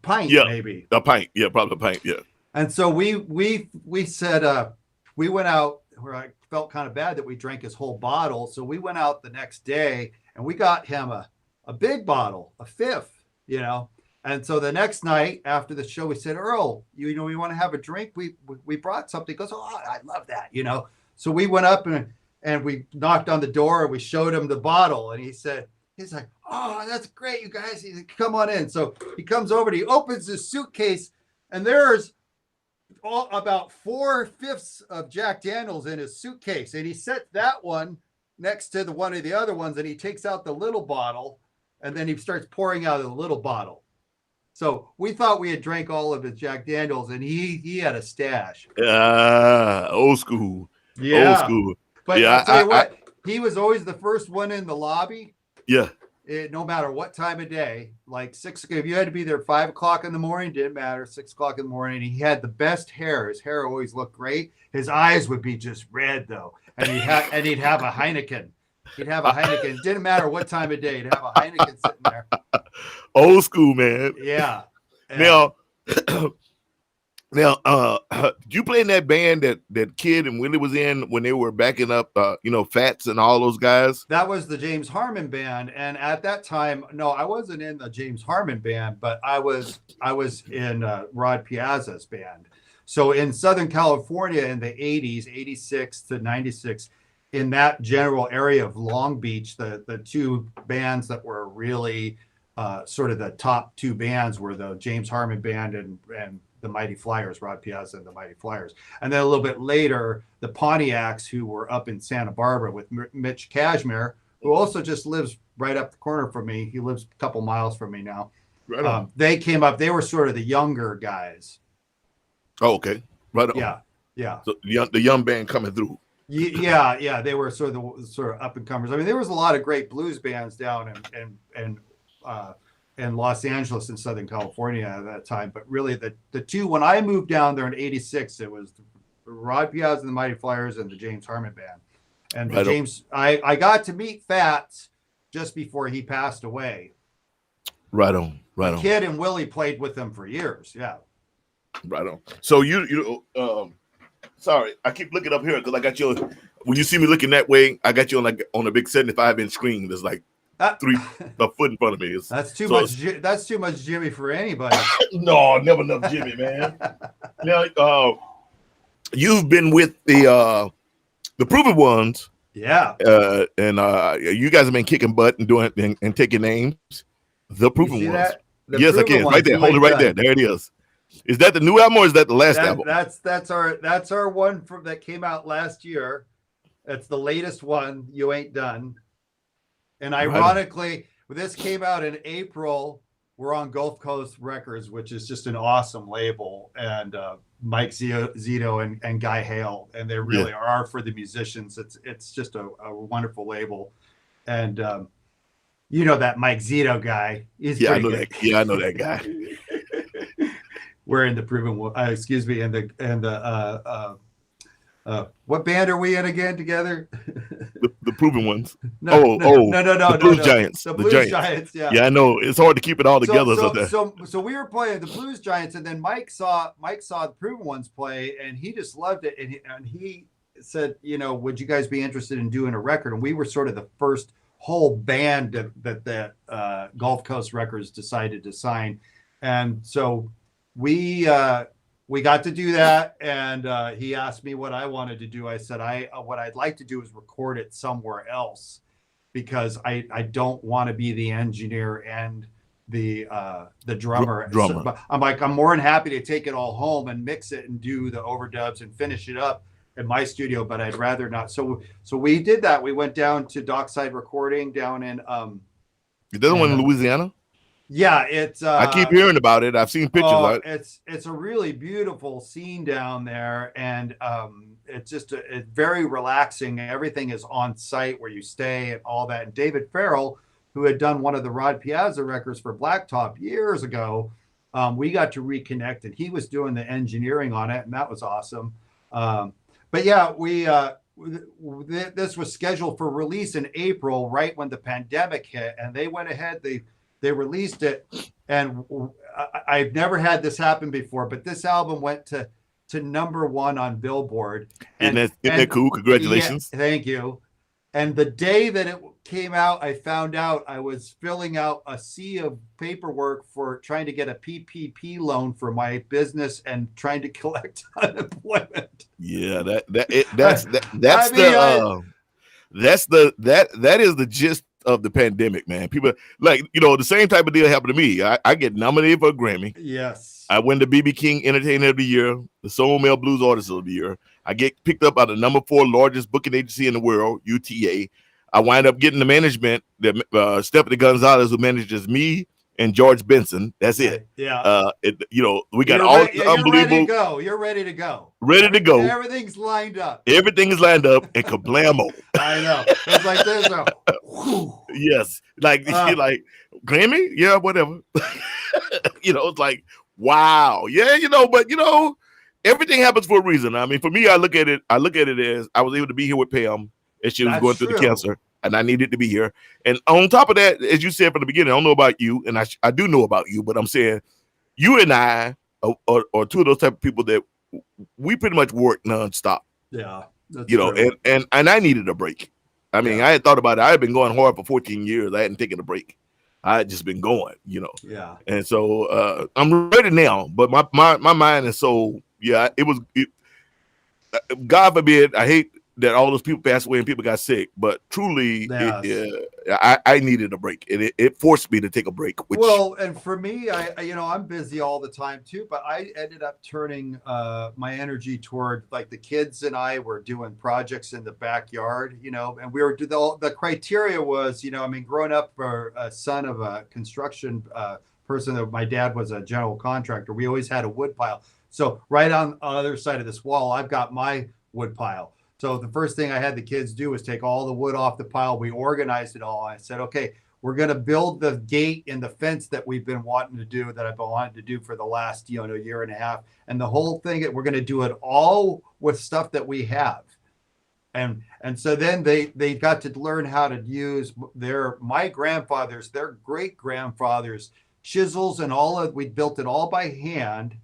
pint, maybe. The pint, yeah, probably the pint, yeah. And so we said, we went out, where I felt kind of bad that we drank his whole bottle. So we went out the next day and we got him a big bottle, a fifth, And so the next night after the show, we said, "Earl, we want to have a drink? We brought something." He goes, "Oh, I love that." So we went up and we knocked on the door and we showed him the bottle. And he's like, "Oh, that's great, you guys." He's like, "Come on in." So he comes over and he opens his suitcase, and there's about 4/5 of Jack Daniels in his suitcase, and he set that one next to one of the other ones, and he takes out the little bottle, and then he starts pouring out of the little bottle. So we thought we had drank all of his Jack Daniels, and he had a stash. Old school. Yeah. Old school. But yeah, I'll tell you what, he was always the first one in the lobby. Yeah. No matter what time of day, like 6, if you had to be there 5 o'clock in the morning, didn't matter, 6 o'clock in the morning. He had the best hair. His hair always looked great. His eyes would be just red though. And he'd have a Heineken. He'd have a Heineken. It didn't matter what time of day. He'd have a Heineken sitting there. Old school, man. Yeah. Now, Now, did you play in that band that Kid and Willie was in when they were backing up, Fats and all those guys? That was the James Harmon band, and at that time, no, I wasn't in the James Harmon band, but I was in Rod Piazza's band. So in Southern California in the 80s, 86 to 96, in that general area of Long Beach, the two bands that were really sort of the top two bands were the James Harmon band and the Mighty Flyers, Rod Piazza and the Mighty Flyers. And then a little bit later, the Pontiacs, who were up in Santa Barbara with Mitch Cashmere, who also just lives right up the corner from me. He lives a couple miles from me now. Right on. They came up. They were sort of the younger guys. Oh, okay. Right on. Yeah. So the young band coming through. Yeah. They were sort of up and comers. I mean, there was a lot of great blues bands down in Los Angeles and Southern California at that time. But really the two, when I moved down there in 86, it was Rod Piazza and the Mighty Flyers and the James Harmon band. And I got to meet Fats just before he passed away. Right on. Kid and Willie played with them for years. Yeah. Right on. So sorry, I keep looking up here because I got you. When you see me looking that way, I got you on a big 75-inch screen. There's like a foot in front of me. That's too much. That's too much Jimmy for anybody. No, never enough Jimmy, man. Now, you've been with the Proven Ones. Yeah. And you guys have been kicking butt and doing and taking names. The Proven Ones. That? Yes, I can. Right there. Hold it right there. There it is. Is that the new album or is that the last album? That's our one that came out last year. That's the latest one. You Ain't Done. And ironically, this came out in April. We're on Gulf Coast Records, which is just an awesome label, and Mike Zito and Guy Hale, and they really are for the musicians. It's just a wonderful label, and that Mike Zito guy is I know that. Yeah, I know that guy. We're in the Proven, and the what band are we in again together? The Proven Ones. No. The Blues Giants. The Blues Giants. Yeah, I know. It's hard to keep it all together. So we were playing the Blues Giants, and then Mike saw the Proven Ones play, and he just loved it. And he said, would you guys be interested in doing a record? And we were sort of the first whole band that Gulf Coast Records decided to sign, and so we got to do that, and he asked me what I wanted to do. I said, what I'd like to do is record it somewhere else, because I don't want to be the engineer and the drummer. So, but I'm more than happy to take it all home and mix it and do the overdubs and finish it up in my studio, but I'd rather not. So we did that. We went down to Dockside Recording down in is that one in Louisiana? Yeah, it's I keep hearing about it. I've seen pictures of it. It's a really beautiful scene down there, and it's just it's very relaxing. Everything is on site where you stay and all that. And David Farrell, who had done one of the Rod Piazza records for Blacktop years ago, we got to reconnect, and he was doing the engineering on it, and that was awesome. But yeah, this was scheduled for release in April, right when the pandemic hit, and they went ahead. They released it, and I've never had this happen before, but this album went to #1 on Billboard. Isn't that cool? Congratulations. Yeah, thank you. And the day that it came out, I found out I was filling out a sea of paperwork for trying to get a PPP loan for my business and trying to collect unemployment. Yeah, that is the gist of the pandemic, man. People the same type of deal happened to me. I get nominated for a Grammy. Yes. I win the BB King Entertainer of the Year, the Soul Mail Blues Artist of the Year. I get picked up by the #4 largest booking agency in the world, UTA. I wind up getting the management, Stephanie Gonzalez, who manages me and George Benson. That's it. Yeah. We got unbelievable. You're ready to go. Ready to go. Everything's lined up. Everything is lined up, and kablamo. I know. It's like there's a. Yes, you're like Grammy, yeah, whatever. It's like wow, yeah, but everything happens for a reason. I mean, for me, I look at it as I was able to be here with Pam, and she was going through the cancer, and I needed to be here. And on top of that, as you said from the beginning, I don't know about you, and I do know about you, but I'm saying you and I or two of those type of people that we pretty much work nonstop. Yeah, that's You know, true. and I needed a break. I mean, Yeah. I had thought about it. I had been going hard for 14 years. I hadn't taken a break. I had just been going, you know. Yeah. And so I'm ready now. But my mind and soul, yeah, God forbid, I hate that all those people passed away and people got sick. But truly, Yes. I needed a break, and it forced me to take a break. Which, Well, and for me, I'm busy all the time too, but I ended up turning my energy toward, like, the kids and I were doing projects in the backyard, and we were the criteria was, I mean, growing up for a son of a construction person, that my dad was a general contractor, we always had a wood pile. So right on the other side of this wall, I've got my wood pile. So the first thing I had the kids do was take all the wood off the pile. We organized it all. I said, okay, we're going to build the gate and the fence that we've been wanting to do, that I've been wanting to do for the last, year and a half. And the whole thing, we're going to do it all with stuff that we have. And so then they got to learn how to use my grandfather's, their great grandfather's chisels and we built it all by hand.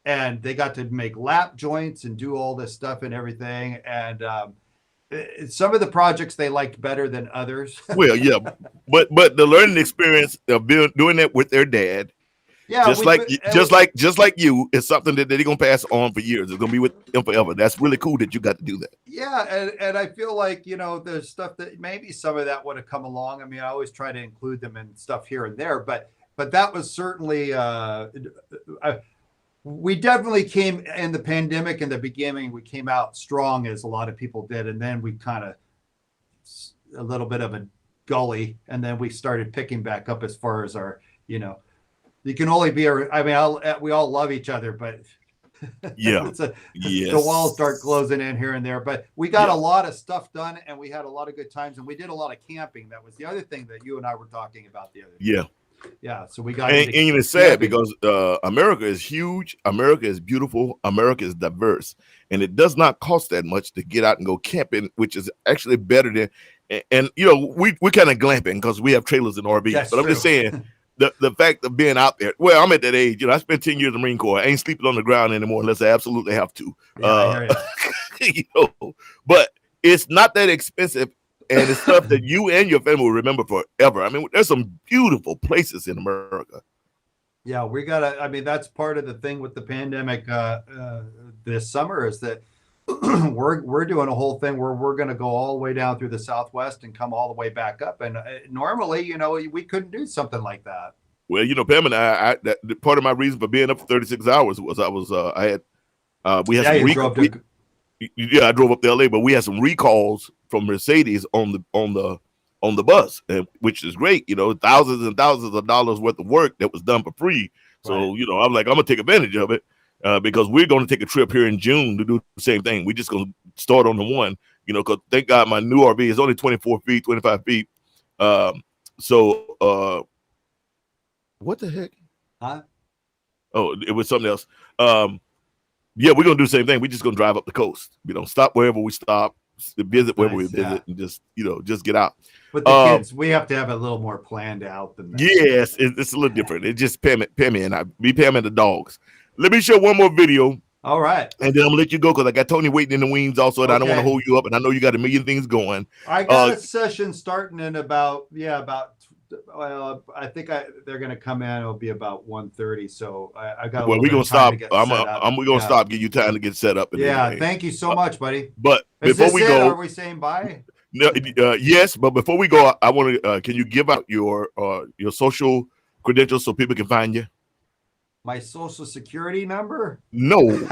And they got to make lap joints and do all this stuff and everything. And some of the projects they liked better than others. well, yeah, but the learning experience of doing that with their dad, Yeah, just like you, is something that they're gonna pass on for years. It's gonna be with them forever. That's really cool that you got to do that. Yeah, and I feel like, there's stuff that maybe some of that would have come along. I mean, I always try to include them in stuff here and there, but that was certainly we definitely came in the pandemic in the beginning. We came out strong, as a lot of people did, and then we kind of a little bit of a gully, and then we started picking back up as far as our, you can only be. I mean, we all love each other, but yeah, the walls start closing in here and there. But we got a lot of stuff done, and we had a lot of good times, and we did a lot of camping. That was the other thing that you and I were talking about the other day. Yeah. Yeah, so we got and it's sad because America is huge, America is beautiful, America is diverse, and it does not cost that much to get out and go camping, which is actually better than. And we kind of glamping because we have trailers and RVs. That's but I'm just saying the fact of being out there. Well, I'm at that age. I spent 10 years in the Marine Corps. I ain't sleeping on the ground anymore unless I absolutely have to. Yeah, but it's not that expensive. And it's stuff that you and your family will remember forever. I mean, there's some beautiful places in America. Yeah, I mean, that's part of the thing with the pandemic this summer, is that we're doing a whole thing where we're going to go all the way down through the Southwest and come all the way back up. And normally, we couldn't do something like that. Well, Pam and I part of my reason for being up for 36 hours was I drove up to LA, but we had some recalls from Mercedes on the bus, which is great. Thousands and thousands of dollars worth of work that was done for free. So, right. I'm like, I'm gonna take advantage of it because we're gonna take a trip here in June to do the same thing. We're just gonna start on the one, because thank God my new RV is only 24 feet, 25 feet. What the heck? Huh? Oh, it was something else. Yeah, we're gonna do the same thing. We're just gonna drive up the coast. Stop wherever we stop, visit wherever we visit, and just get out. With the kids, we have to have a little more planned out than that. Yes, it's a little different. It's just Pam and I. Pam and the dogs. Let me show one more video. All right. And then I'm gonna let you go because I got Tony waiting in the wings also, and I don't want to hold you up. And I know you got a million things going. I got a session starting in about. Well, I think they're going to come in. It'll be about 1:30. So I got. Well, we're gonna stop. We're gonna stop. Give you time to get set up. And everything. Thank you so much, buddy. But before we go, are we saying bye? No, yes. But before we go, I want to. Can you give out your social credentials so people can find you? My social security number? No.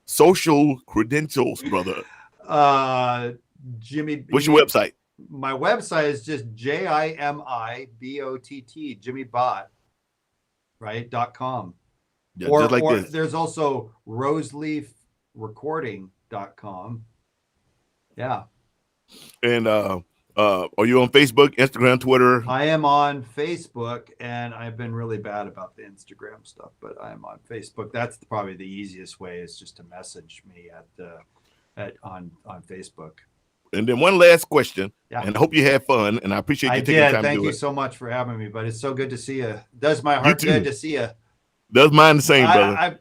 Social credentials, brother. Jimmy. What's your website? My website is just JIMIBOTT, Jimmy Bott, right? .com. Yeah, just like this. There's also roseleafrecording.com. Yeah. And are you on Facebook, Instagram, Twitter? I am on Facebook, and I've been really bad about the Instagram stuff, but I'm on Facebook. That's probably the easiest way, is just to message me on Facebook. And then one last question, Yeah. and I hope you had fun, and I appreciate you taking the time to Thank do you it. so much for having me, but it's so good to see you. Does my heart good to see you. Does mine the same, brother.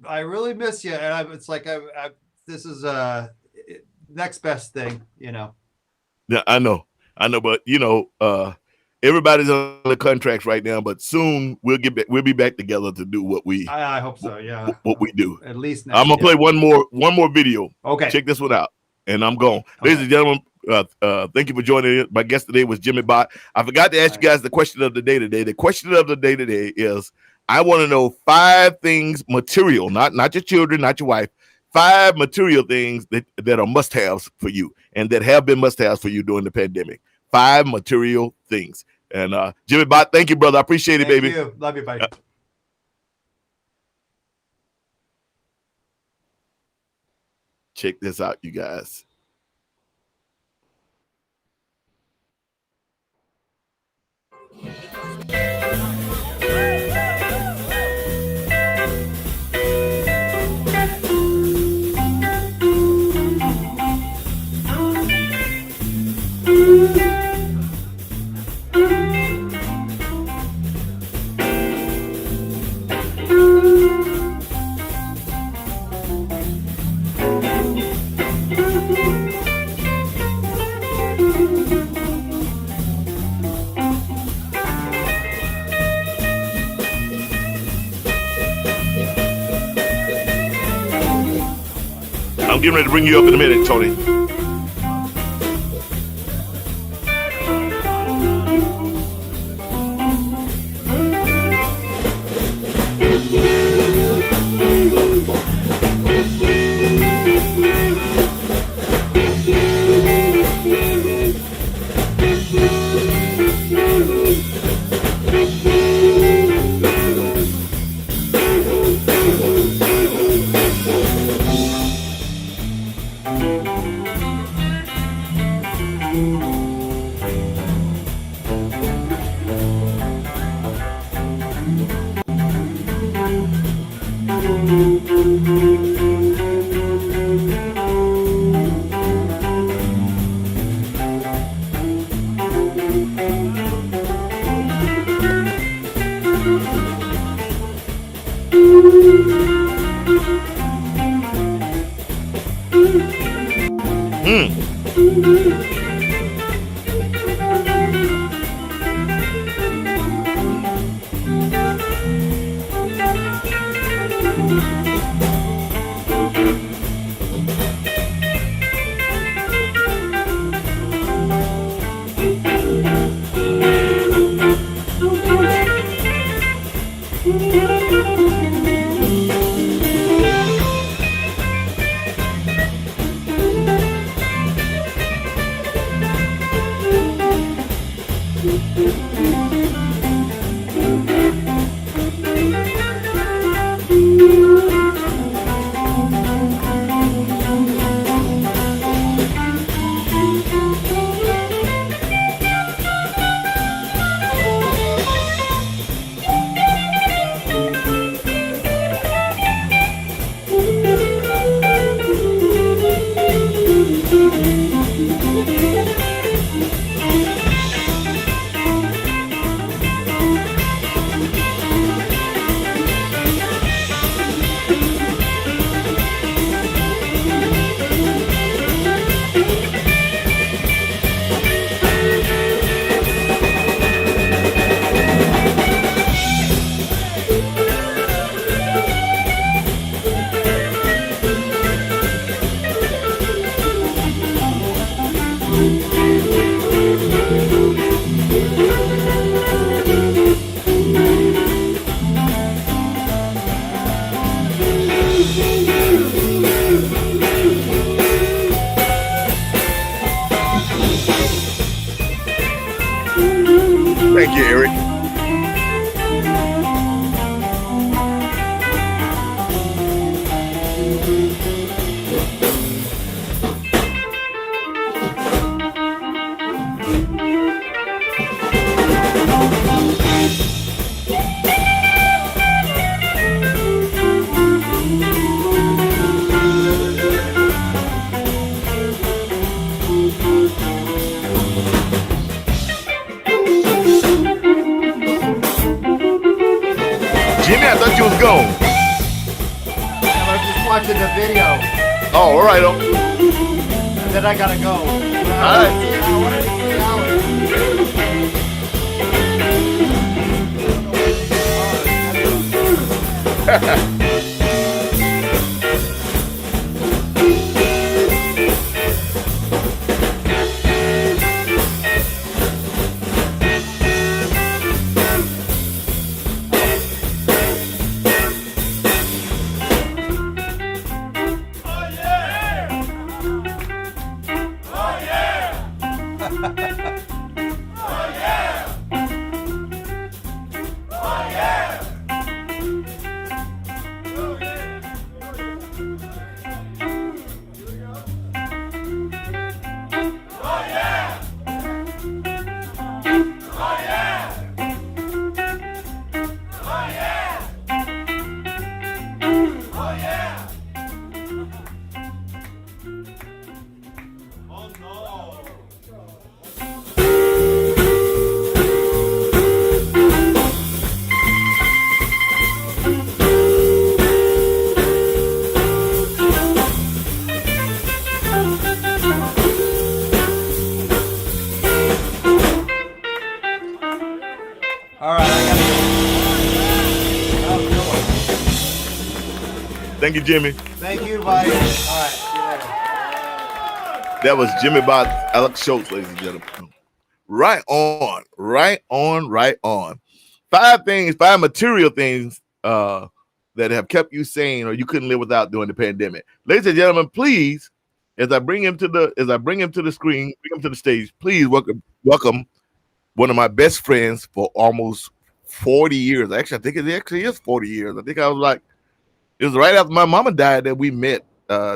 I really miss you, and it's like this is next best thing, you know. Yeah, I know, but you know, everybody's on the contracts right now, but soon we'll be back together to do what we. I hope so. Yeah, what we do. At least I'm gonna play one more video. Okay, check this one out, and I'm gone. Ladies and gentlemen, thank you for joining. My guest today was Jimi Bott. I forgot to ask you guys the question of the day today. The question of the day today is: I want to know 5 things, material, not your children, not your wife. 5 material things that are must-haves for you, and that have been must-haves for you during the pandemic. 5 material things. And Jimi Bott, thank you, brother. I appreciate it, baby. Thank you. Love you, buddy. Check this out, you guys. I'm getting ready to bring you up in a minute, Tony. Thank you, Eric. the video. Oh, all right. And then I gotta go. All right. I wanted to see Alex. All right, I gotta go. Thank you, Jimmy. Thank you, buddy. All right, see you later. That was Jimi Bott, Alex Schultz, ladies and gentlemen. Right on, right on, right on. 5 material things that have kept you sane or you couldn't live without during the pandemic. Ladies and gentlemen, please, as I bring him to the screen, bring him to the stage, please welcome one of my best friends for almost 40 years. Actually, I think it actually is 40 years. I think it was right after my mama died that we met.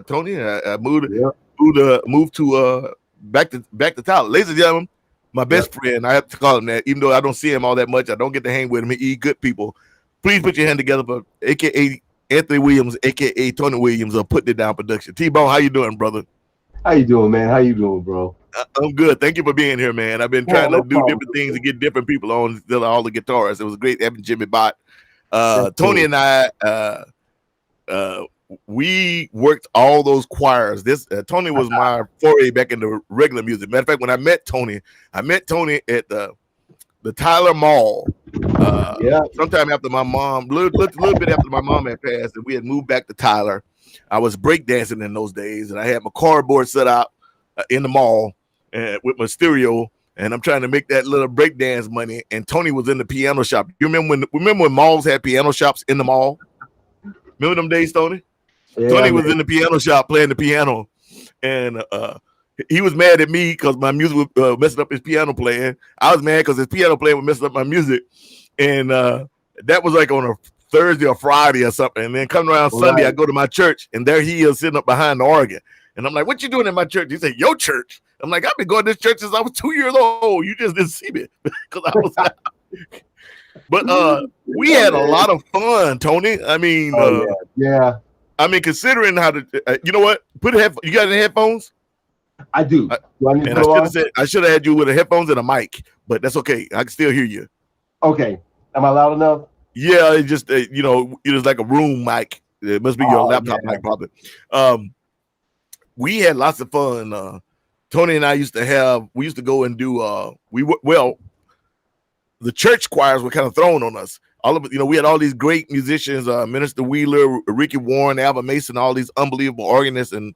Tony, I moved to back to Tyler. Ladies and gentlemen, my best friend, I have to call him that, even though I don't see him all that much. I don't get to hang with him. He good people. Please put your hand together for AKA Anthony Williams, AKA Tony Williams of Putting It Down Production. T-Bone, how you doing, brother? How you doing, man? How you doing, bro? I'm good. Thank you for being here, man. I've been trying to do different things to get different people on all the guitarists. It was great having Jimi Bott. Tony and I, we worked all those choirs. Tony was my foray back into regular music. Matter of fact, when I met Tony at the Tyler Mall. Sometime after my mom, little bit after my mom had passed, and we had moved back to Tyler. I was breakdancing in those days, and I had my cardboard set out in the mall with my stereo, and I'm trying to make that little breakdance money. And Tony was in the piano shop. You remember when malls had piano shops in the mall? Remember them days, Tony? Yeah, Tony was in the piano shop playing the piano, and he was mad at me because my music was messing up his piano playing. I was mad because his piano playing was messing up my music, and that was like on a Thursday or Friday or something. And then coming around Sunday, I go to my church, and there he is sitting up behind the organ. And I'm like, "What you doing in my church?" He said, "Your church." I'm like, "I've been going to this church since I was 2 years old. You just didn't see me because I was." But we had a lot of fun, Tony. I mean, yeah. I mean, considering how to, you know what? You got any headphones? I do. I should have had you with the headphones and a mic, but that's okay. I can still hear you. Okay. Am I loud enough? Yeah, it just it was like a room mic. It must be your laptop mic, probably. We had lots of fun. Tony and I used to go and do. The church choirs were kind of thrown on us. All of it, we had all these great musicians, Minister Wheeler, Ricky Warren, Alvin Mason, all these unbelievable organists and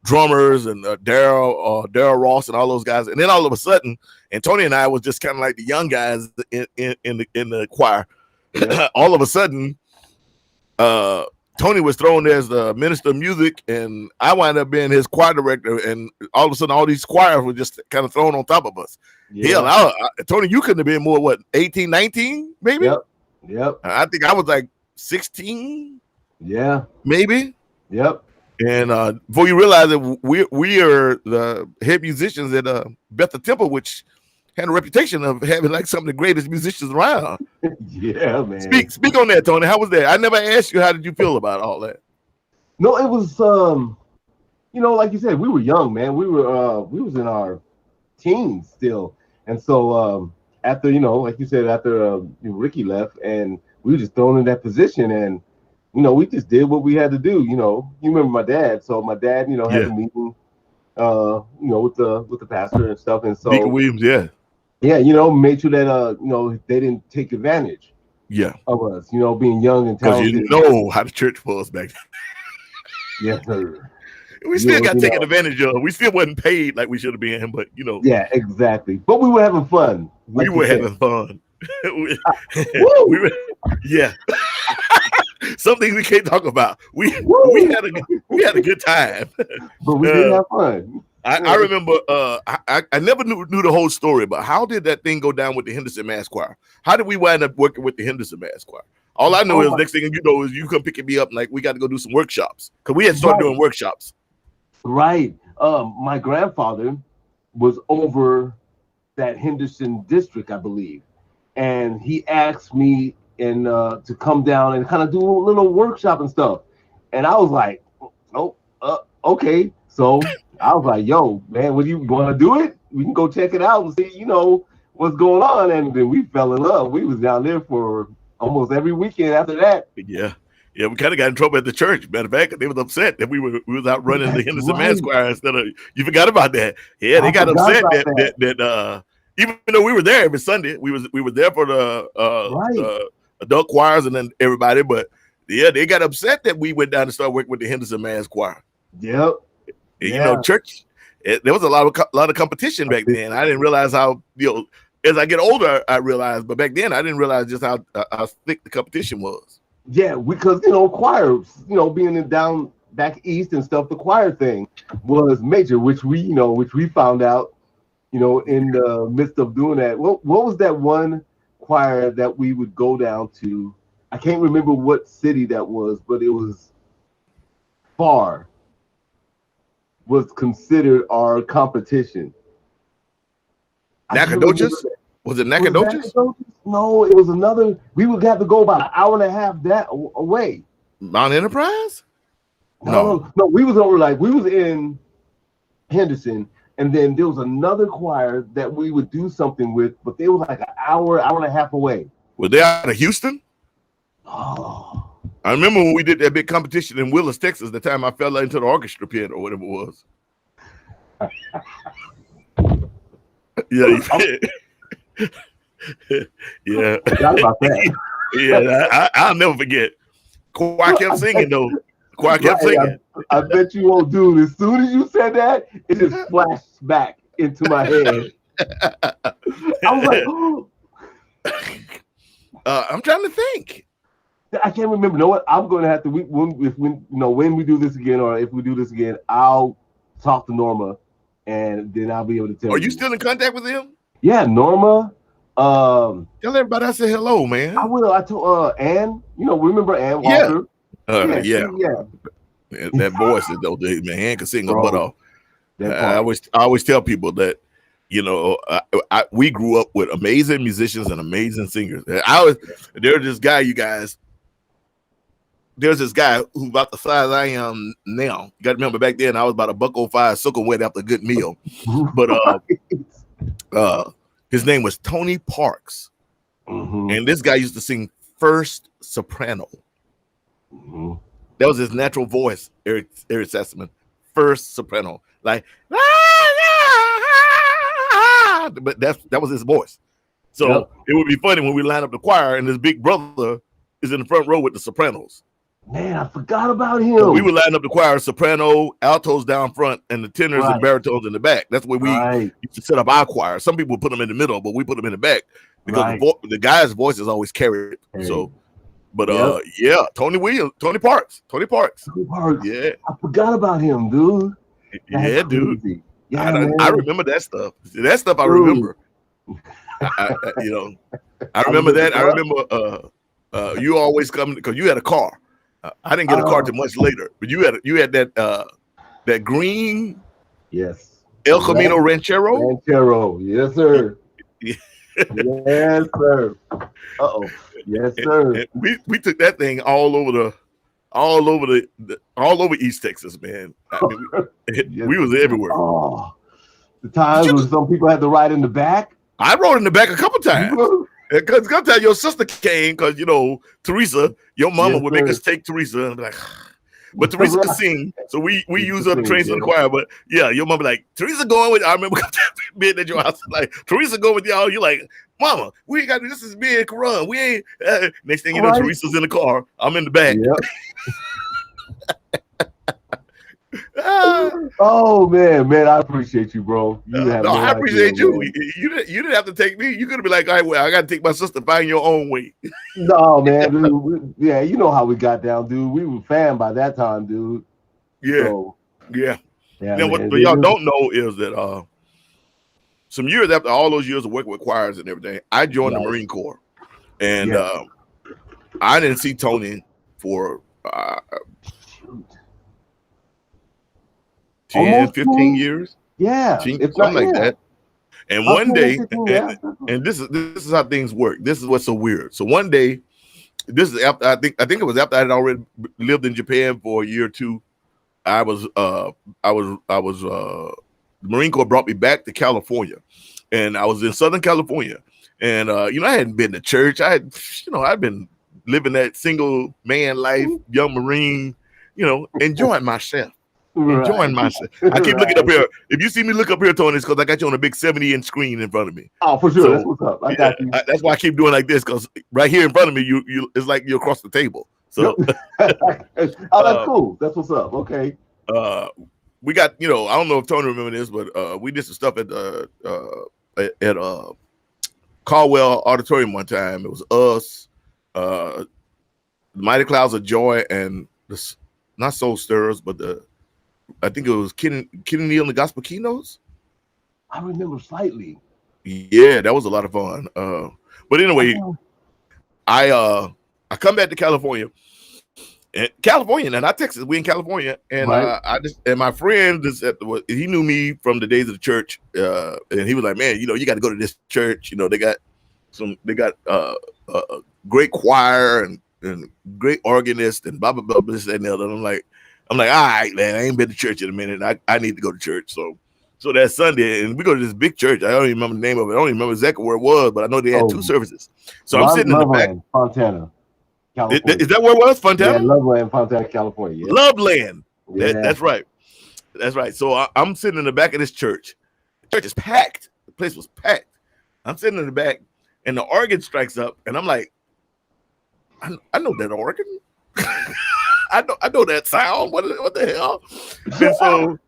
drummers, and Daryl Ross and all those guys. And then all of a sudden, and Tony and I was just kind of like the young guys in the choir. Yeah. All of a sudden, Tony was thrown as the minister of music, and I wound up being his choir director. And all of a sudden, all these choirs were just kind of thrown on top of us. Yeah. Hell, Tony, you couldn't have been more, 18, 19, maybe? Yep. I think I was like 16. Yeah. Maybe. Yep. And before you realize that we are the head musicians at Bethel Temple, which had a reputation of having like some of the greatest musicians around. Yeah, man. Speak on that, Tony. How was that? I never asked you, how did you feel about all that? No, it was like you said, we were young, man. We was in our teens still. And so after, like you said, after Ricky left, and we were just thrown in that position, and we just did what we had to do. You remember my dad, so my dad, had Yeah. a meeting, with the pastor and stuff, and so Deacon Williams, yeah. yeah, made sure that they didn't take advantage Yeah. of us, being young and Because talented. you know how the church was back then. Yes, sir. We still got taken advantage of. We still wasn't paid like we should have been, but Yeah, exactly. But we were having fun. we were having fun. we were, yeah. Some things we can't talk about. We had a good time. But we did have fun. I remember I never knew the whole story, but how did that thing go down with the Henderson Mass Choir? How did we wind up working with the Henderson Mass Choir? All I know is next thing you know is you come picking me up and like we got to go do some workshops because we had started doing workshops. Right. My grandfather was over that Henderson district, I believe, and he asked me to come down and kind of do a little workshop and stuff, and I was like, oh, okay. So I was like, yo, man, what do you want to do it? We can go check it out and see, what's going on. And then we fell in love. We was down there for almost every weekend after that. Yeah. Yeah, we kind of got in trouble at the church. Matter of fact, they was upset that we was out running the Henderson Mass Choir instead of. You forgot about that. Yeah, they got upset that even though we were there every Sunday, we were there for the adult choirs and then everybody. But yeah, they got upset that we went down and started working with the Henderson Mass Choir. Yep. And, church. There was a lot of competition back then. I didn't realize how as I get older, I realized, but back then I didn't realize just how thick the competition was. Yeah, because choir, being down back east and stuff, the choir thing was major, which we found out, in the midst of doing that. What was that one choir that we would go down to? I can't remember what city that was, but it was far. Was considered our competition. Nacogdoches? Was it Nacogdoches? No, it was another. We would have to go about an hour and a half that away. Mount Enterprise? No. We was in Henderson, and then there was another choir that we would do something with, but they was like an hour and a half away. Were they out of Houston? Oh. I remember when we did that big competition in Willis, Texas, the time I fell into the orchestra pit or whatever it was. Yeah. Yeah. Forgot about that. Yeah, I'll never forget. Choir kept singing though. Choir kept singing. I bet you won't, dude. As soon as you said that, it just flashed back into my head. I was like, oh. I'm trying to think. I can't remember. You know what? I'm going to have to. When we do this again, or if we do this again, I'll talk to Norma, and then I'll be able to tell you. Are you still in contact with him? Yeah, Norma. Tell everybody I said hello, man. I will. I told Ann. Remember Ann Walker? Yeah. That voice is though, man. Ann can sing her butt off. I always tell people that. We grew up with amazing musicians and amazing singers. There's this guy, you guys. There's this guy who's about the size I am now. You got to remember back then I was about $1.05 soaking wet after a good meal. But his name was Tony Parks, and this guy used to sing first soprano. Mm-hmm. That was his natural voice. Eric Sassaman, first soprano, like. But that was his voice. So It would be funny when we line up the choir and his big brother is in the front row with the sopranos. Man, I forgot about him. So we would line up the choir, soprano, altos down front, and the tenors and baritones in the back. That's where we used to set up our choir. Some people put them in the middle, but we put them in the back because the guy's voice is always carried. So, but Tony Parks. Yeah, I forgot about him, dude. That's dude. Crazy. I remember that stuff. That stuff I remember. I remember that. I remember you always come because you had a car. I didn't get a car till much later, but you had that green El Camino Ranchero. Yes, sir. Yes, sir. Yes, sir. And we took that thing all over East Texas, man. I mean, we was everywhere. Oh, the times when some people had to ride in the back. I rode in the back a couple times. Because sometimes your sister came because Teresa, your mama Yes, would make sir. us take Teresa and be like, but Teresa could sing, so we use her to train to the choir. But yeah, your mama be like, Teresa going with. I remember being at your house like Teresa going with y'all. You like, Mama, we ain't got this is me and Karan. We ain't. Next thing you know, Teresa's in the car. I'm in the back. Yep. Oh man, I appreciate you, bro. I appreciate you. You didn't have to take me. You could have been like, all right, well, I got to take my sister. Find your own way. No, man, dude. Yeah, you know how we got down, dude. We were fan by that time, dude. Yeah, so, yeah. Now, what y'all don't know is that some years after all those years of working with choirs and everything, I joined the Marine Corps, and I didn't see Tony for 10, 15 years. Yeah, something like that. And one day, and this is how things work. This is what's so weird. So one day, this is after I think it was after I had already lived in Japan for a year or two. The Marine Corps brought me back to California, and I was in Southern California, and I hadn't been to church. I'd been living that single man life, young Marine, enjoying myself. Enjoying myself. I keep looking up here. If you see me look up here, Tony, it's because I got you on a big 70-inch screen in front of me. Oh, for sure. So, that's what's up. I got you. That's why I keep doing like this, because right here in front of me, you it's like you're across the table. So, that's cool. That's what's up. Okay. We got, I don't know if Tony remember this, but we did some stuff at Caldwell Auditorium one time. It was us, the Mighty Clouds of Joy, and the not Soul Stirrers, but I think it was Kenny Neal and the Gospel Keynotes. I remember slightly. Yeah, that was a lot of fun. But anyway, I come back to California. And not Texas. We in California, and and my friend he knew me from the days of the church, and he was like, "Man, you got to go to this church. They got a great choir and great organist and blah blah blah this and the other." And I'm like, all right, man, I ain't been to church in a minute. I need to go to church. So that Sunday, and we go to this big church. I don't even remember the name of it. I don't even remember exactly where it was, but I know they had two services. So I'm sitting in the back. Fontana. California. Is that where it was? Fontana? Yeah, Loveland, Fontana, California. Yeah. Loveland. Yeah. That's right. That's right. So I'm sitting in the back of this church. The church is packed. The place was packed. I'm sitting in the back, and the organ strikes up, and I'm like, I know that organ. I know that sound. What the hell? And so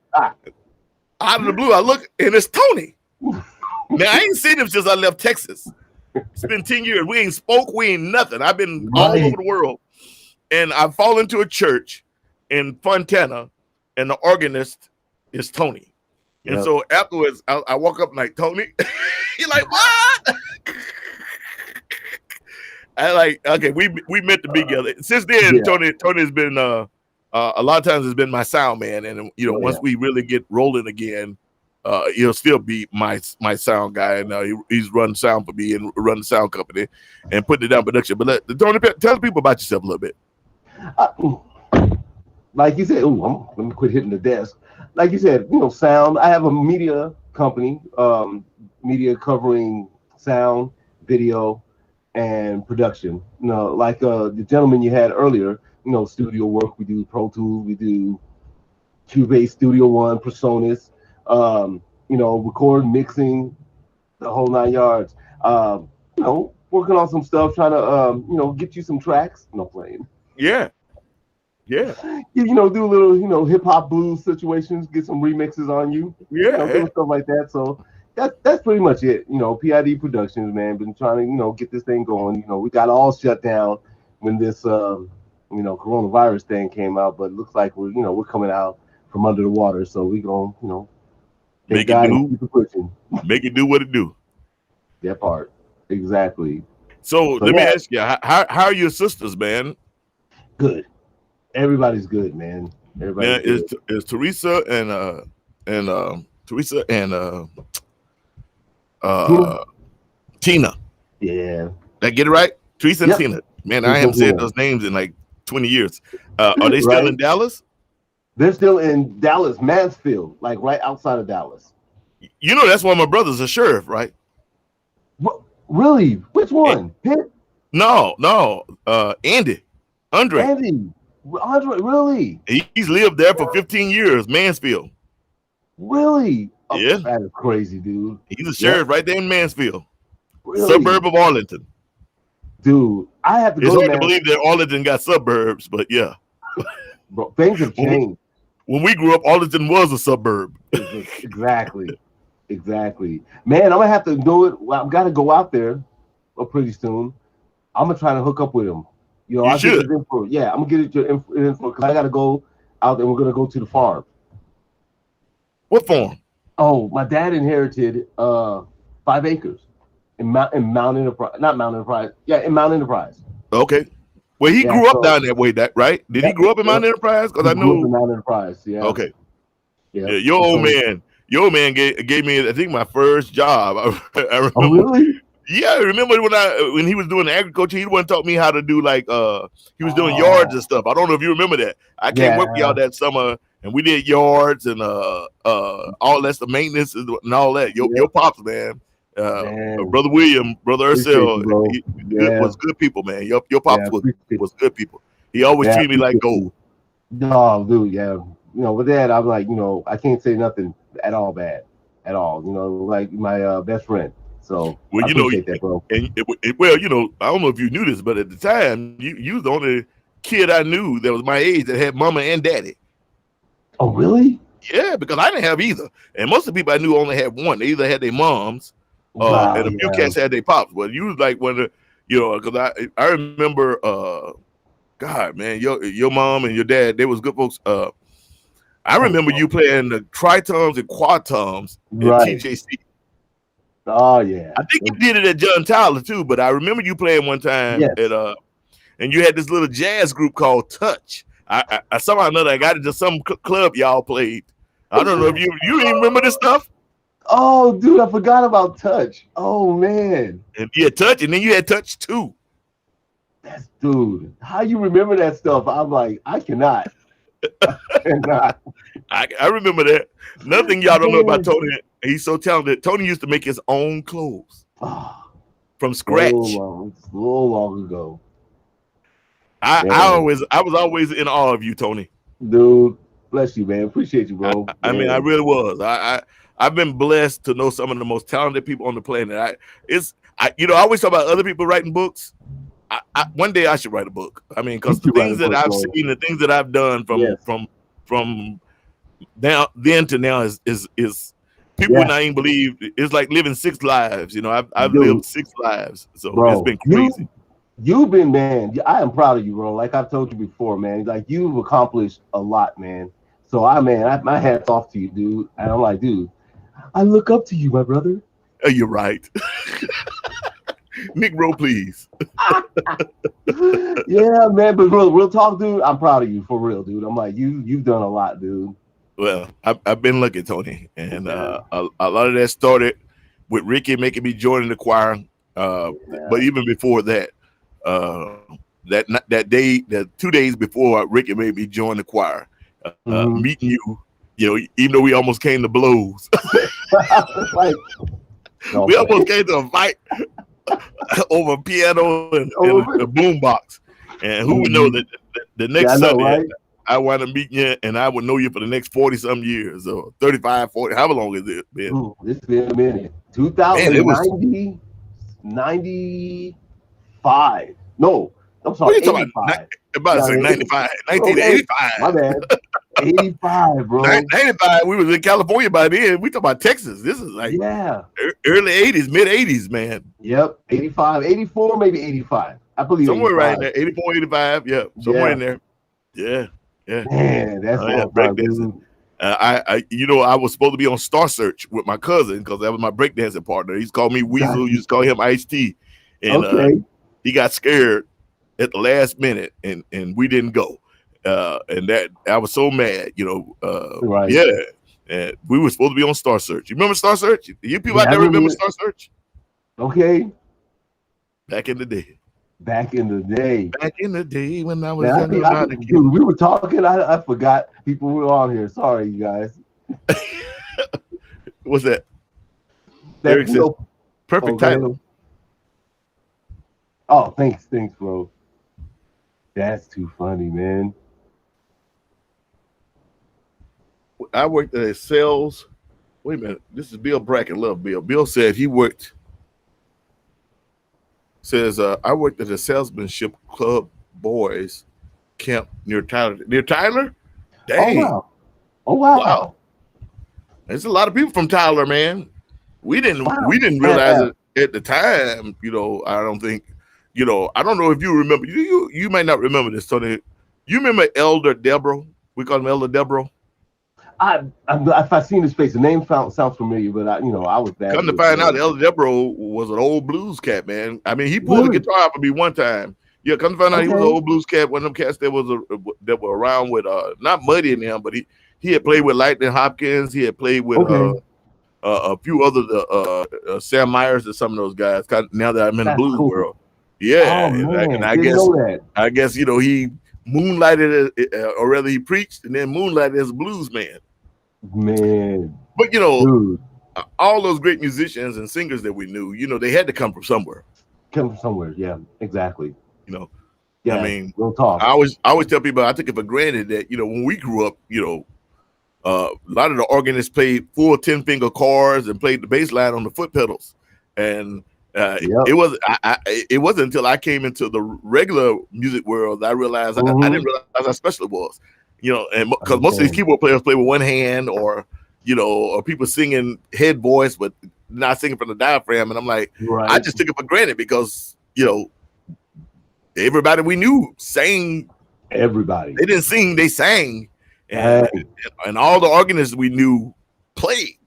out of the blue, I look, and it's Tony. Now, I ain't seen him since I left Texas. It's been 10 years. We ain't spoke. We ain't nothing. I've been all over the world. And I fall into a church in Fontana, and the organist is Tony. And so afterwards, I walk up like, Tony? He's like, what? I like, okay, we meant to be together. Since then, Tony has been, a lot of times has been my sound man. And, once we really get rolling again, he'll still be my sound guy, and he's run sound for me and run the sound company and putting it down production. But Tony, tell people about yourself a little bit. Like you said, let me quit hitting the desk. Like you said, sound. I have a media company, media covering sound, video, and production. Like the gentleman you had earlier. Studio work. We do Pro Tools. We do Cubase, Studio One, Personas. Record, mixing, the whole 9 yards. Working on some stuff, trying to, get you some tracks. No playing. Yeah. Yeah. Do a little, hip hop blues situations, get some remixes on you. Yeah. Stuff like that. So that's pretty much it. PID Productions, man, been trying to, get this thing going. We got all shut down when this, coronavirus thing came out, but it looks like we're coming out from under the water. So we gonna, make it do what it do. That part. Exactly. So let me ask you, how are your sisters, man? Good. Everybody's good, man. Everybody's good. Is Teresa and Tina. Yeah. Did I get it right? Teresa and Tina. Man, I haven't said those names in like 20 years. Are they still in Dallas? They're still in Dallas, Mansfield, like right outside of Dallas. That's why my brother's a sheriff, right? Really? Which one? Pitt? No. Andre. Andy. Andre, really? He's lived there for 15 years, Mansfield. Really? Oh, Yeah. that is crazy, dude. He's a sheriff right there in Mansfield, Really? suburb of Arlington. Dude, I have to It's go hard to to believe that Arlington got suburbs, but yeah. Bro, things have changed. When we grew up, Arlington was a suburb. Exactly. Man, I'm gonna have to do it. I've got to go out there pretty soon. I'm gonna try to hook up with him. You know, You I'll get should. his info. Yeah, I'm gonna get your info because I gotta go out there. We're gonna go to the farm. What farm? Oh, my dad inherited 5 acres in Mount Enterprise, not Mount Enterprise. Yeah, in Mount Enterprise. Okay. Well, he grew up down that way, right? Did he grow up in Mount Enterprise? Because I grew up know in Mount Enterprise. Yeah. Okay. Yeah. Yeah, your old man gave me, I think, my first job. I remember. Oh, really? Yeah, I remember when he was doing agriculture, he one taught me how to do he was doing yards and stuff. I don't know if you remember that. I came work with y'all that summer and we did yards and all that's the maintenance and all that. Your pops, man. Brother William, Brother Ursel, was good people, man. Your pops was good people. He always treated me like gold. No, dude, yeah. You know, with that, I'm like, you know, I can't say nothing at all bad, at all. You know, like my best friend. So well, I appreciate that, bro. And well, you know, I don't know if you knew this, but at the time, you was the only kid I knew that was my age that had mama and daddy. Oh, really? Yeah, because I didn't have either. And most of the people I knew only had one. They either had their moms, and a few cats had their pops. But you was like one of, you know, because I remember, God, man, your mom and your dad, they was good folks. I remember you playing the tritoms and quadtoms at TJC. Oh yeah, I think you did it at John Tyler too. But I remember you playing one time at and you had this little jazz group called Touch. I somehow or another I got into some club y'all played. I don't know if you even remember this stuff. Oh, dude, I forgot about Touch. Oh man, and you had Touch, and then you had Touch 2. That's dude. How you remember that stuff? I'm like, I cannot. I remember that. Nothing y'all don't know about Tony. He's so talented. Tony used to make his own clothes from scratch. A little long ago. I was always in awe of you, Tony. Dude, bless you, man. Appreciate you, bro. I mean, I really was. I've been blessed to know some of the most talented people on the planet. I always talk about other people writing books. One day I should write a book. I mean, because the things that I've seen, the things that I've done from then to now is people would not even believe. It's like living 6 lives. You know, I've lived 6 lives, so it's been crazy. You've been, man. I am proud of you, bro. Like I've told you before, man. Like you've accomplished a lot, man. So my hat's off to you, dude. And I'm like, dude, I look up to you, my brother. You're right. Nick Rowe, please. Yeah, man, but real talk, dude. I'm proud of you for real, dude. I'm like, you've done a lot, dude. Well, I've been lucky, Tony, and a lot of that started with Ricky making me join the choir. But even before that, that day, the 2 days before Ricky made me join the choir, meeting you, you know, even though we almost came to blows, we almost came to a fight over piano and the boombox. And who would know that the next Sunday I wound up meeting you and I would know you for the next 40-some years or 35, 40, however long has it been? Ooh, it's been a minute. 2090, 95. No, I'm sorry. What are you talking about? About 95, 1985. My bad. 85, bro. 95. We was in California by then. We talking about Texas. This is like early 80s, mid 80s, man. Yep, 85, 84, maybe 85. I believe somewhere 85. Right there, 84, 85. Yeah, somewhere in there. Yeah. Man, that's breakdancing. I was supposed to be on Star Search with my cousin because that was my breakdancing partner. He's called me Weasel. You just call him Ice-T. And he got scared at the last minute, and we didn't go. And that I was so mad, you know. Yeah, and we were supposed to be on Star Search. You remember Star Search? You people out there remember Star Search? Okay. Back in the day. Back in the day when I was younger. Dude, we were talking. I forgot people were on here. Sorry, you guys. What's that? Eric says, perfect title. Oh, thanks, bro. That's too funny, man. I worked at sales. Wait a minute. This is Bill Brackett. Love Bill. Bill said he worked. Says I worked at a salesmanship club boys camp near Tyler. Near Tyler? Oh Dang. wow. Oh wow. Wow. There's a lot of people from Tyler, man. We didn't Wow. realize it at the time. I don't think. I don't know if you remember. You might not remember this, Tony. You remember Elder Deborah? We call him Elder Deborah. If I seen his face, the name sounds familiar, but I was bad. Come to find out, Elder Deborah was an old blues cat, man. I mean, he pulled the guitar for me one time. Yeah, come to find out, he was an old blues cat. One of them cats that were around with not Muddy in him, but he had played with Lightning Hopkins. He had played with a few other Sam Myers and some of those guys. Now that I'm in the blues world, yeah, and I guess he moonlighted, or rather he preached and then moonlighted as a blues man. Man, but all those great musicians and singers that we knew, they had to come from somewhere. Yeah, exactly. I mean, real talk. I always tell people I took it for granted that when we grew up, a lot of the organists played full 10-finger chords and played the bass line on the foot pedals, and it wasn't until I came into the regular music world that I realized I didn't realize how special it was. And because most of these keyboard players play with one hand, or people singing head voice but not singing from the diaphragm, and I'm like, I just took it for granted because everybody we knew sang. Everybody, they didn't sing, they sang, and all the organists we knew played.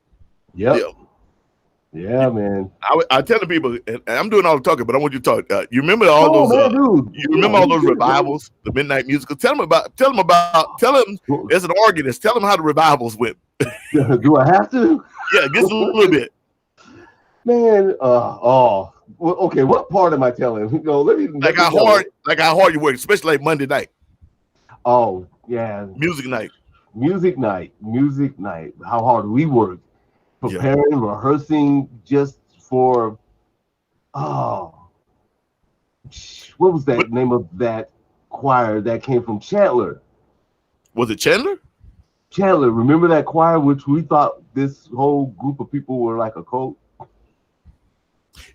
Yeah, man. I tell the people, and I'm doing all the talking, but I want you to talk. You remember all those? You remember all those revivals, the midnight musicals? Tell them as an organist. Tell them how the revivals went. Do I have to? Yeah, just a little bit. Man, okay. What part am I telling? Let me how hard you work, especially like Monday night. Oh yeah, music night. How hard we worked. Preparing, rehearsing just for what was that name of that choir that came from Chandler? Was it Chandler? Chandler, remember that choir which we thought this whole group of people were like a cult?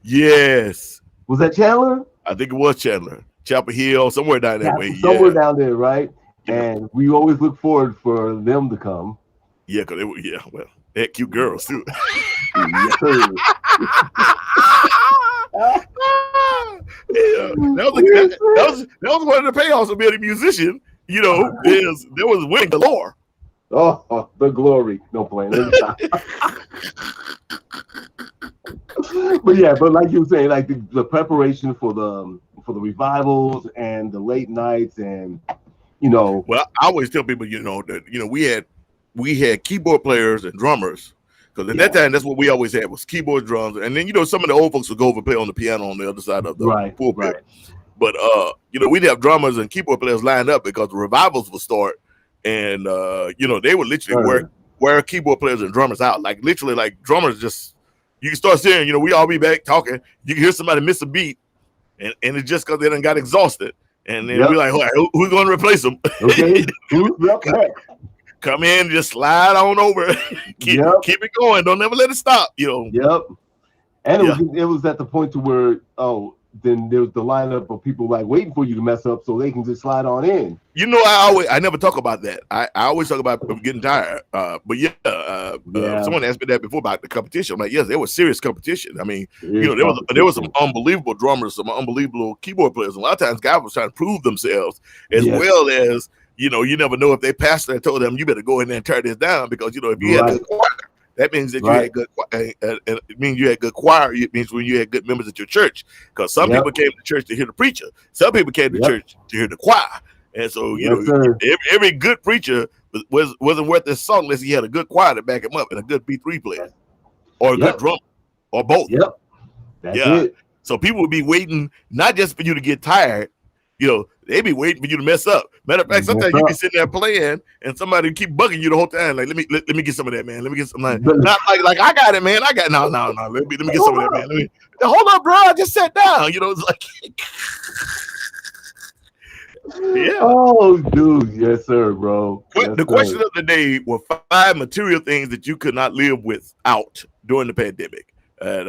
Yes. Was that Chandler? I think it was Chandler. Chapel Hill, somewhere down that way. Somewhere down there, right? And we always look forward for them to come. Yeah, because they had cute girls too. That was one of the payoffs of being a musician. There was winning galore. Oh, the glory. No playing. But like you were saying, like the preparation for the revivals and the late nights, and Well, I always tell people, that we had keyboard players and drummers, because at that time that's what we always had was keyboard, drums, and then some of the old folks would go over and play on the piano on the other side of the pulpit. But we'd have drummers and keyboard players lined up because the revivals would start, and they would literally wear keyboard players and drummers out, like literally, like drummers just you can start seeing, we all be back talking, you can hear somebody miss a beat, and it's just because they done got exhausted, and then we're like, who's going to replace them? Okay. Come in, just slide on over, keep it going. Don't never let it stop. Yep. And it was at the point to where then there was the lineup of people like waiting for you to mess up so they can just slide on in. I never talk about that. I always talk about getting tired. But someone asked me that before about the competition. I'm like, yes, there was serious competition. I mean, there was some unbelievable drummers, some unbelievable keyboard players. A lot of times guys was trying to prove themselves as well as. You never know if they pastor and told them you better go in there and tear this down, because if you had good choir, that means that you had good. It means you had good choir. It means when you had good members at your church, because some people came to church to hear the preacher, some people came to church to hear the choir, and so every good preacher wasn't worth his song unless he had a good choir to back him up and a good B3 player or a good drummer or both. That's it. So people would be waiting not just for you to get tired. they be waiting for you to mess up. Matter of fact, sometimes you be sitting there playing and somebody keep bugging you the whole time. Like, let me get some of that, man. Let me get some. Not like I got it, man. I got no. Let me get some of that, man. Hold up, bro. I just sat down. It's like. Yeah. Oh, dude. Yes, sir, bro. The question of the day were 5 material things that you could not live without during the pandemic. And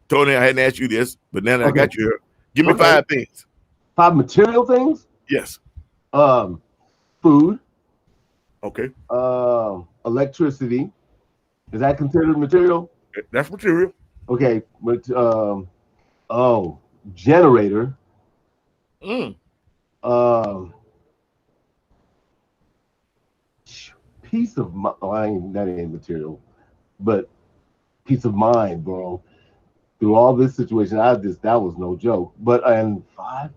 Tony, I hadn't asked you this, but now that I got you here, give me 5 things. 5 material things? Yes. Food. Okay. Electricity. Is that considered material? That's material. Okay, but generator. Peace of mind. That ain't material, but peace of mind, bro. Through all this situation, that was no joke. But and 5,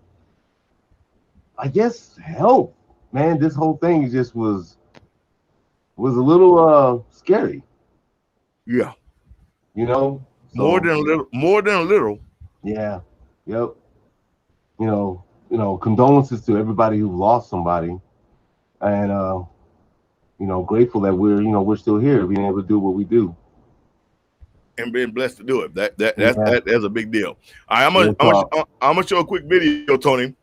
I guess health, man. This whole thing just was a little scary. Yeah. So, more than a little. Yeah. Yep. Condolences to everybody who lost somebody, and grateful that we're still here, being able to do what we do, and being blessed to do it. That's a big deal. All right, I'm gonna show a quick video, Tony.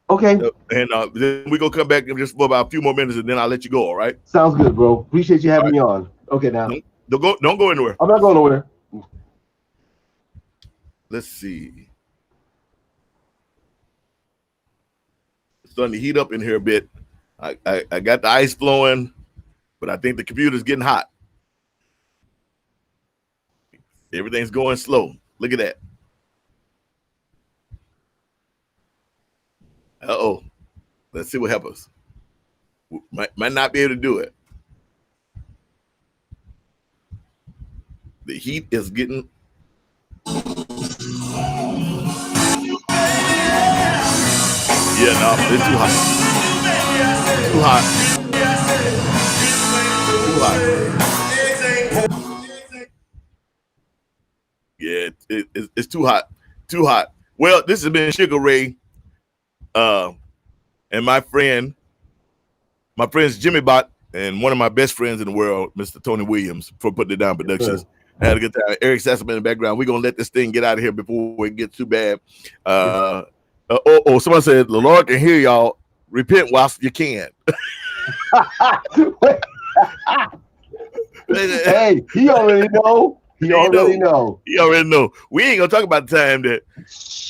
Okay. And then we gonna come back just for about a few more minutes, and then I'll let you go. All right. Sounds good, bro. Appreciate you having me on. Okay, now. Don't go anywhere. I'm not going nowhere. Let's see. It's starting to heat up in here a bit. I got the ice flowing, but I think the computer's getting hot. Everything's going slow. Look at that. Uh-oh. Let's see what happens. Might not be able to do it. The heat is getting... Yeah, no, it's too hot. Too hot. Yeah, it's too hot. Too hot. Well, this has been Sugar Ray, and my friends Jimi Bott, and one of my best friends in the world, Mr. Tony Williams, for Putting It Down Productions. Sure. I had a good time. Eric Sasserman in the background. We're gonna let this thing get out of here before it gets too bad. Someone said the Lord can hear y'all. Repent whilst you can. Hey, he already know. He already know. We ain't gonna talk about the time that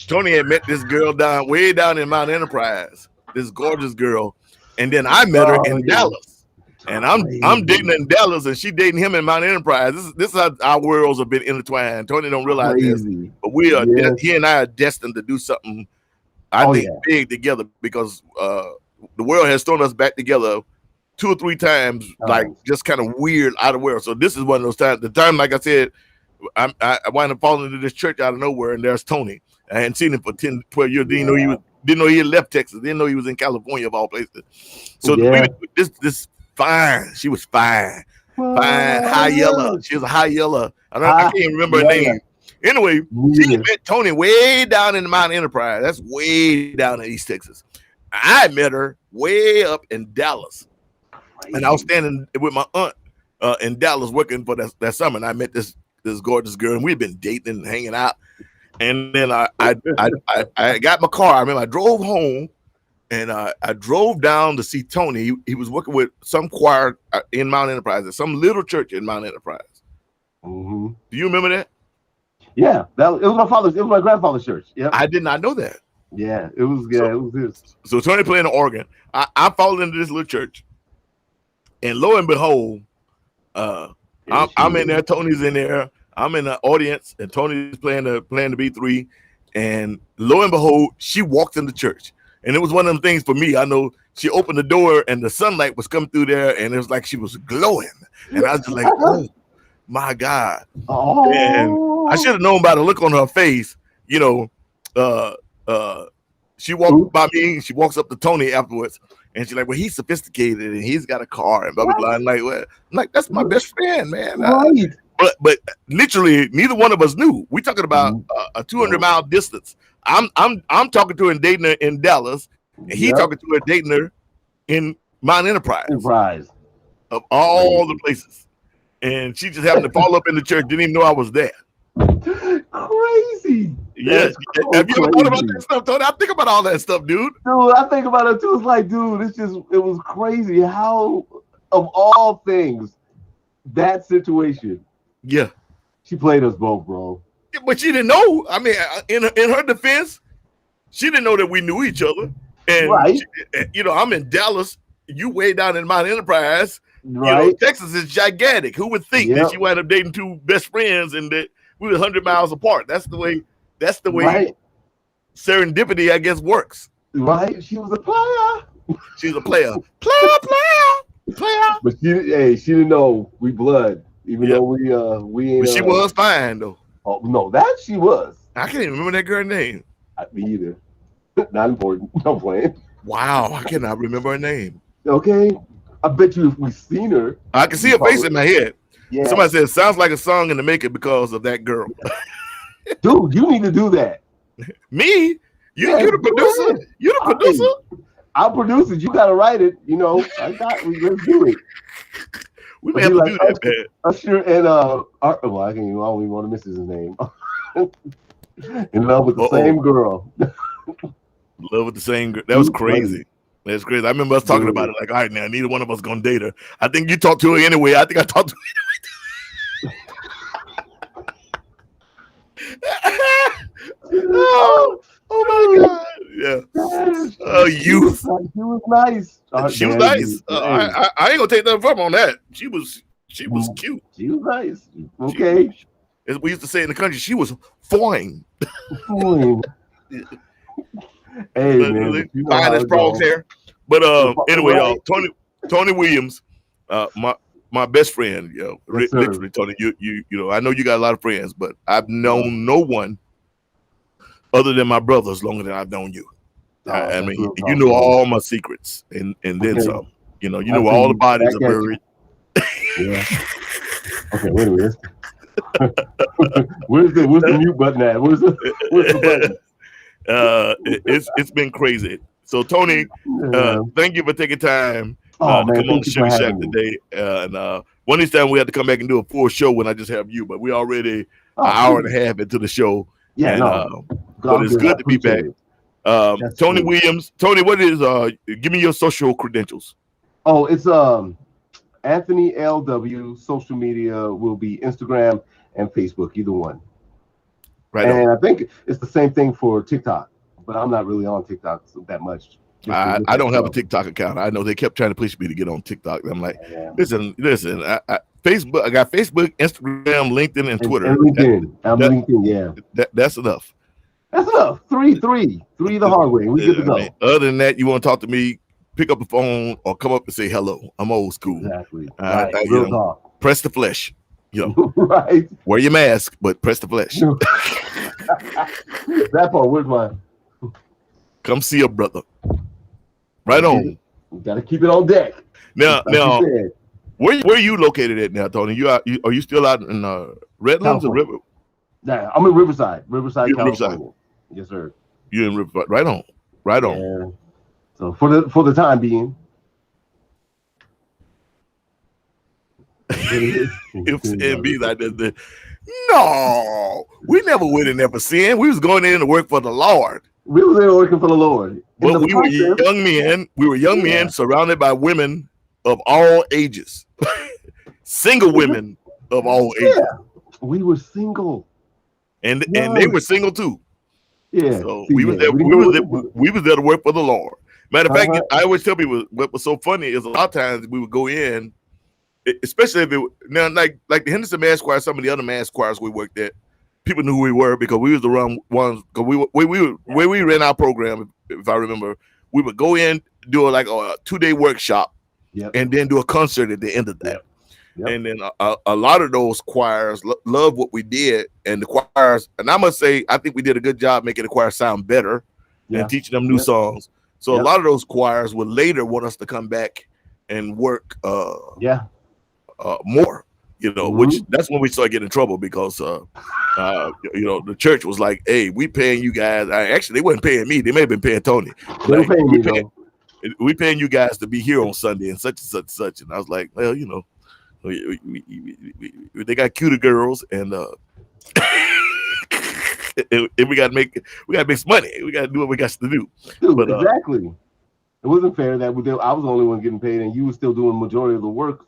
Tony had met this girl way down in Mount Enterprise, this gorgeous girl, and then I met her in Dallas. And I'm dating her in Dallas, and she dating him in Mount Enterprise. This is how our worlds have been intertwined. Tony don't realize this, but we are. He and I are destined to do something. I think big together, because the world has thrown us back together 2 or 3 times, like just kind of weird out of world. So this is one of those times. The time, like I said, I wound up falling into this church out of nowhere, and there's Tony. I hadn't seen him for 10, 12 years. Didn't know he had left Texas. Didn't know he was in California of all places. So this fine. She was fine. Fine. High yellow. She was a high yellow. I can't remember her name. Anyway, she met Tony way down in the Mount Enterprise. That's way down in East Texas. I met her way up in Dallas. And I was standing with my aunt in Dallas working for that summer. And I met this gorgeous girl, and we'd been dating and hanging out. And then I got my car. I remember I drove home, and I drove down to see Tony. He was working with some choir in Mount Enterprise, at some little church in Mount Enterprise. Mm-hmm. Do you remember that? Yeah, it was my grandfather's church. Yeah, I did not know that. Yeah, it was good. It was this. So Tony playing the organ. I followed into this little church, and lo and behold, I'm in there. Tony's in there. I'm in the audience, and Tony's playing the B3. And lo and behold, she walked in the church. And it was one of them things for me. I know she opened the door, and the sunlight was coming through there, and it was like she was glowing. And I was just like, oh my God. Oh. And I should have known by the look on her face. She walked by me. She walks up to Tony afterwards, and she's like, "Well, he's sophisticated, and he's got a car, and blah blah blah." I'm like, "That's my best friend, man." Right. But literally, neither one of us knew. We talking about a 200-mile distance. I'm talking to her and dating her in Dallas, and he talking to her and dating her in Mount Enterprise. Of all the places. And she just happened to fall up in the church, didn't even know I was there. Crazy. Yeah. Have you ever thought about that stuff, Tony? I think about all that stuff, dude. Dude, I think about it too. It's like, dude, it was crazy how, of all things, that situation. Yeah. She played us both, bro. Yeah, but she didn't know. I mean, in her defense, she didn't know that we knew each other. And, I'm in Dallas. You way down in Mount Enterprise. Right. Texas is gigantic. Who would think that she wound up dating two best friends and that we were 100 miles apart? That's the way serendipity, I guess, works. Right. She was a player. She's a player. Player. But she didn't know we blood, even though we ain't. But she was fine though. Oh no, that she was. I can't even remember that girl's name. Me either. Not important. No playing. Wow, I cannot remember her name. Okay. I bet you if we seen her. I can see her face in my head. Yeah. Somebody said it sounds like a song in the making because of that girl. Dude, you need to do that. Me? You're the producer. You're the producer. I'll produce it. You gotta write it. Let's do it. We may have to do that, man. Usher and I don't even want to miss his name. In love with the same girl. Love with the same girl. That was crazy. That's crazy. I remember us talking about it. Like, all right, now neither one of us gonna date her. I think you talked to her anyway. I think I talked to her anyway. Oh my God. Yeah. Youth. She was nice. She was nice. I ain't gonna take nothing from her on that. She was cute. She was nice. Okay. As we used to say in the country, she was fine. Hey, man. Fine as frogs hair. But anyway, y'all, Tony Williams, my best friend, literally, Tony. You I know you got a lot of friends, but I've known no one other than my brothers longer than I've known you. I mean, you know all my secrets, and then some. You know where all the bodies are buried. Yeah. Okay, wait a minute. Where's the mute button at? Where's the button? It's been crazy. So Tony, thank you for taking time to come on the Suga Shack today. And one of these times we have to come back and do a full show when I just have you. But we already an hour and a half into the show. Yeah, but it's good to be back. Tony Williams. Tony, what is give me your social credentials. Oh, it's Anthony LW. Social media will be Instagram and Facebook, either one. Right. And I think it's the same thing for TikTok, but I'm not really on TikTok that much. I don't have a TikTok account. I know they kept trying to push me to get on TikTok. I'm like, listen. Facebook. I got Facebook, Instagram, LinkedIn, and Twitter. And LinkedIn. LinkedIn. Yeah. That's enough. That's enough. Three the hard way. We good to go. I mean, other than that, you want to talk to me? Pick up the phone or come up and say hello. I'm old school. Exactly. Real talk. Press the flesh. Right. Wear your mask, but press the flesh. That part. Where's mine? Come see a brother. Right on. We gotta keep it on deck. Now, where are you located at now, Tony? Are you still out in Redlands or River? Nah, I'm in Riverside, California. Riverside. Yes, sir. You're in Riverside. Right on. Yeah. So for the time being. If and be like that, no, we never went in there for sin. We was going in to work for the Lord. We were there working for the Lord. But we were young men. We were young men surrounded by women of all ages, single women of all ages. We were single, and they were single too. Yeah. So we was there. We was there to work for the Lord. Matter of fact, I always tell people what was so funny is a lot of times we would go in, especially if it now like the Henderson Mass Choir, some of the other mass choirs we worked at, people knew who we were because we was the wrong ones. Because we ran our program, if I remember, we would go in, do like a 2-day workshop, and then do a concert at the end of that. Yep. And then a lot of those choirs love what we did, and the choirs, and I must say, I think we did a good job making the choir sound better and teaching them new songs. So a lot of those choirs would later want us to come back and work more, which that's when we started getting in trouble because The church was like, "Hey, we paying you guys." Actually, they wasn't paying me. They may have been paying Tony. They were paying me though. We paying you guys to be here on Sunday and such and such and such. And I was like, well, they got cuter girls and and we gotta make some money. We gotta do what we got to do. Dude, but, exactly. It wasn't fair that I was the only one getting paid and you were still doing the majority of the work.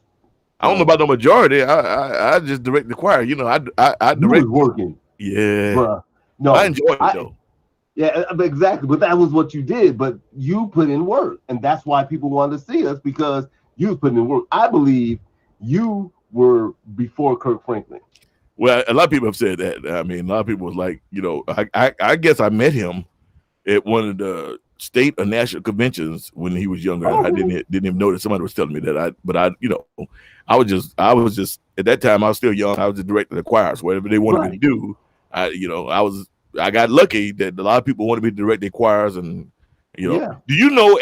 I don't know about the majority. I just direct the choir. I direct working. Yeah. Bruh. No, I enjoy it though. Yeah, exactly. But that was what you did. But you put in work, and that's why people wanted to see us because you was putting in work. I believe you were before Kirk Franklin. Well, a lot of people have said that. I mean, a lot of people was like, I guess I met him at one of the state or national conventions when he was younger. Oh, I didn't even know that somebody was telling me that. I was just at that time I was still young. I was just directing the choirs, whatever they wanted me to do. I got lucky that a lot of people wanted me to direct their choirs, and do you know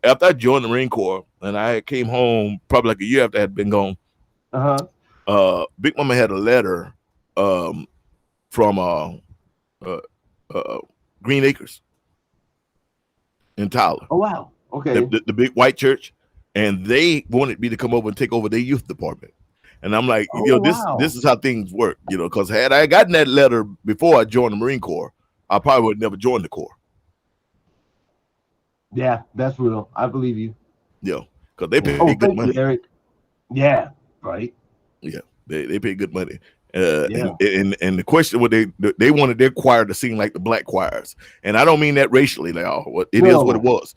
after I joined the Marine Corps and I came home probably like a year after I had been gone. Big Mama had a letter from Green Acres in Tyler. Oh wow, okay. The big white church, and they wanted me to come over and take over their youth department. And I'm like, this is how things work, because had I gotten that letter before I joined the Marine Corps, I probably would never join the Corps. Yeah, that's real. I believe you. Yeah, because they pay good money. You, Eric. Yeah, right. Yeah, they pay good money. And the question what they wanted their choir to sing like the black choirs, and I don't mean that racially now. Is what it was.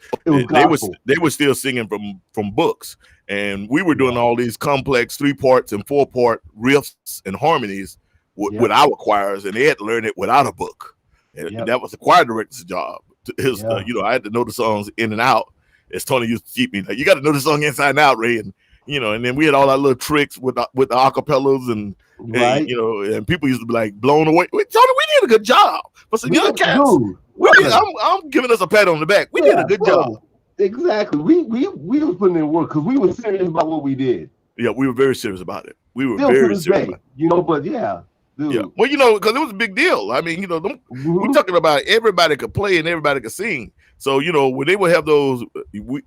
They were still singing from books, and we were doing all these complex 3-part and 4-part riffs and harmonies with our choirs, and they had to learn it without a book. And that was the choir director's job. I had to know the songs in and out. As Tony used to keep me like, you got to know the song inside and out, Ray, and then we had all our little tricks with the acapellas and and people used to be like blown away. Tony, we did a good job. But some young cats, I'm giving us a pat on the back. We did a good job. Exactly. We was putting in work because we were serious about what we did. Yeah, we were very serious about it. We were very serious about it. But yeah. Dude. Yeah. Well, because it was a big deal. I mean, we're talking about everybody could play and everybody could sing. So, when they would have those, we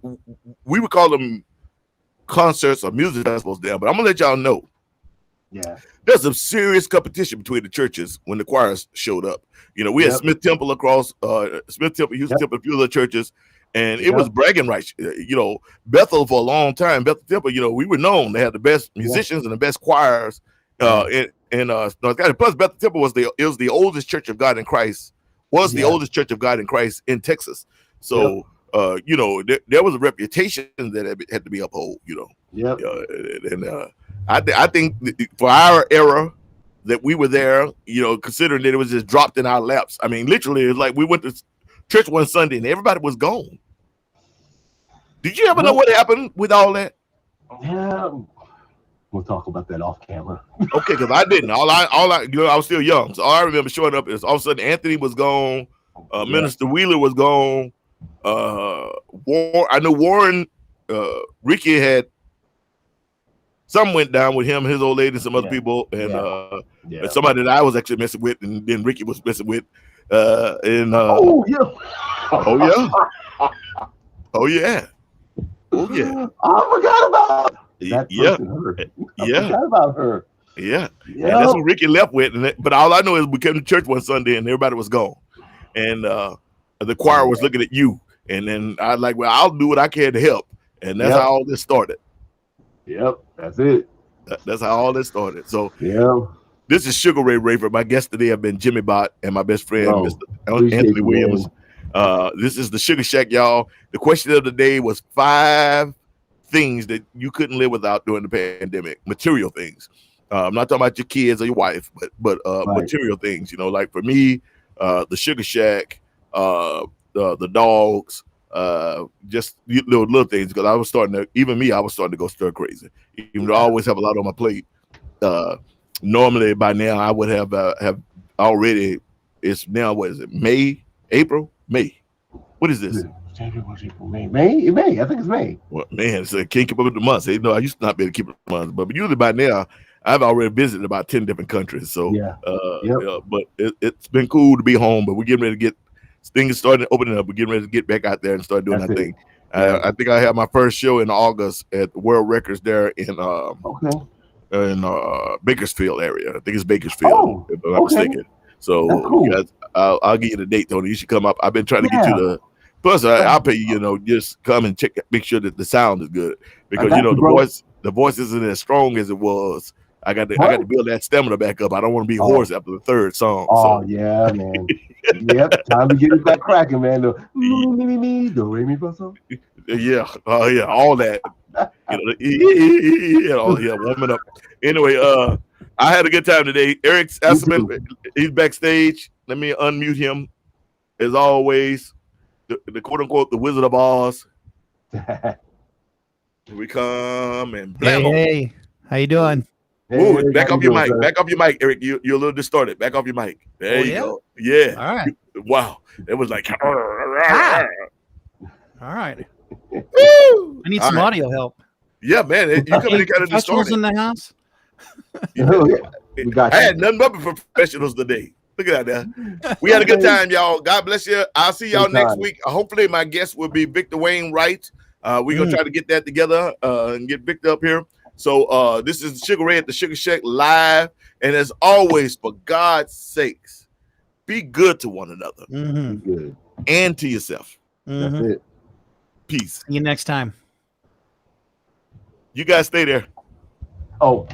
would call them concerts or music festivals there. But I'm gonna let y'all know. Yeah. There's some serious competition between the churches when the choirs showed up. We had Smith Temple across Smith Temple, Houston Temple, a few other churches, and it was bragging rights. Bethel for a long time, Bethel Temple, we were known. They had the best musicians and the best choirs. Plus Bethel Temple was the oldest Church of God in Christ. The oldest Church of God in Christ in Texas. So there was a reputation that had to be upheld. I think for our era that we were there, considering that it was just dropped in our laps. I mean, literally, it's like we went to church one Sunday and everybody was gone. Did you ever know what happened with all that? Yeah, we'll talk about that off camera. Okay, because I didn't. All I was still young, so all I remember showing up is all of a sudden Anthony was gone, Minister Wheeler was gone. I know Warren, Ricky had. Something went down with him, his old lady, and some other people, and somebody that I was actually messing with, and then Ricky was messing with. I forgot about that. I forgot about her. Yeah. And that's what Ricky left with. But all I know is we came to church one Sunday and everybody was gone, and the choir was looking at you, and then I was like, well, I'll do what I can to help, and that's how all this started. Yep, that's it. That's how all this started. So this is Sugar Ray Rayford. My guests today have been Jimi Bott and my best friend, Mr. Anthony Williams. This is the Suga Shack, y'all. The question of the day was 5 things that you couldn't live without during the pandemic. Material things. I'm not talking about your kids or your wife, but material things. Like for me, the Suga Shack, the dogs. Just little things, because I was starting to go stir crazy, even though I always have a lot on my plate. Normally by now I would have already. It's now, what is it, May? What is this? May. I think it's May. Well, man, so I can't keep up with the months. I used to not be able to keep up with the months, but usually by now I've already visited about 10 different countries. So, Yeah. but it's been cool to be home. But we're getting ready to get things starting opening up. We're getting ready to get back out there and start doing That's our it. thing. Yeah. I think I have my first show in August at World Records there in Bakersfield area. I think it's Bakersfield, if I'm not mistaken. So, cool. you guys, I'll get you the date, Tony. You should come up. I've been trying to get you the. Plus, I'll pay you. Just come and check, make sure that the sound is good, because the voice isn't as strong as it was. I got to build that stamina back up. I don't want to be hoarse after the third song. Oh yeah, man. Yep, time to get it back cracking, man. The re mi fa so. Yeah, all that. Warming up. Anyway, I had a good time today. Eric Asselman, he's backstage. Let me unmute him. As always, the quote unquote the Wizard of Oz. Here we come and blam. Hey, how you doing? Hey, back off your mic. Back off your mic, Eric. You're a little distorted. Back off your mic. There you go. Yeah. All right. Wow. It was like. All right. Woo! I need some audio help. Yeah, man. You coming in kind of distorted. In the house. We got I had nothing but professionals today. Look at that. We had a good time, y'all. God bless you. I'll see y'all next week. Hopefully, my guest will be Victor Wayne Wright. We're gonna try to get that together and get Victor up here. So this is Sugar Ray at the Suga Shack live. And as always, for God's sakes, be good to one another and to yourself. That's it. Peace. See you next time. You guys stay there. Oh.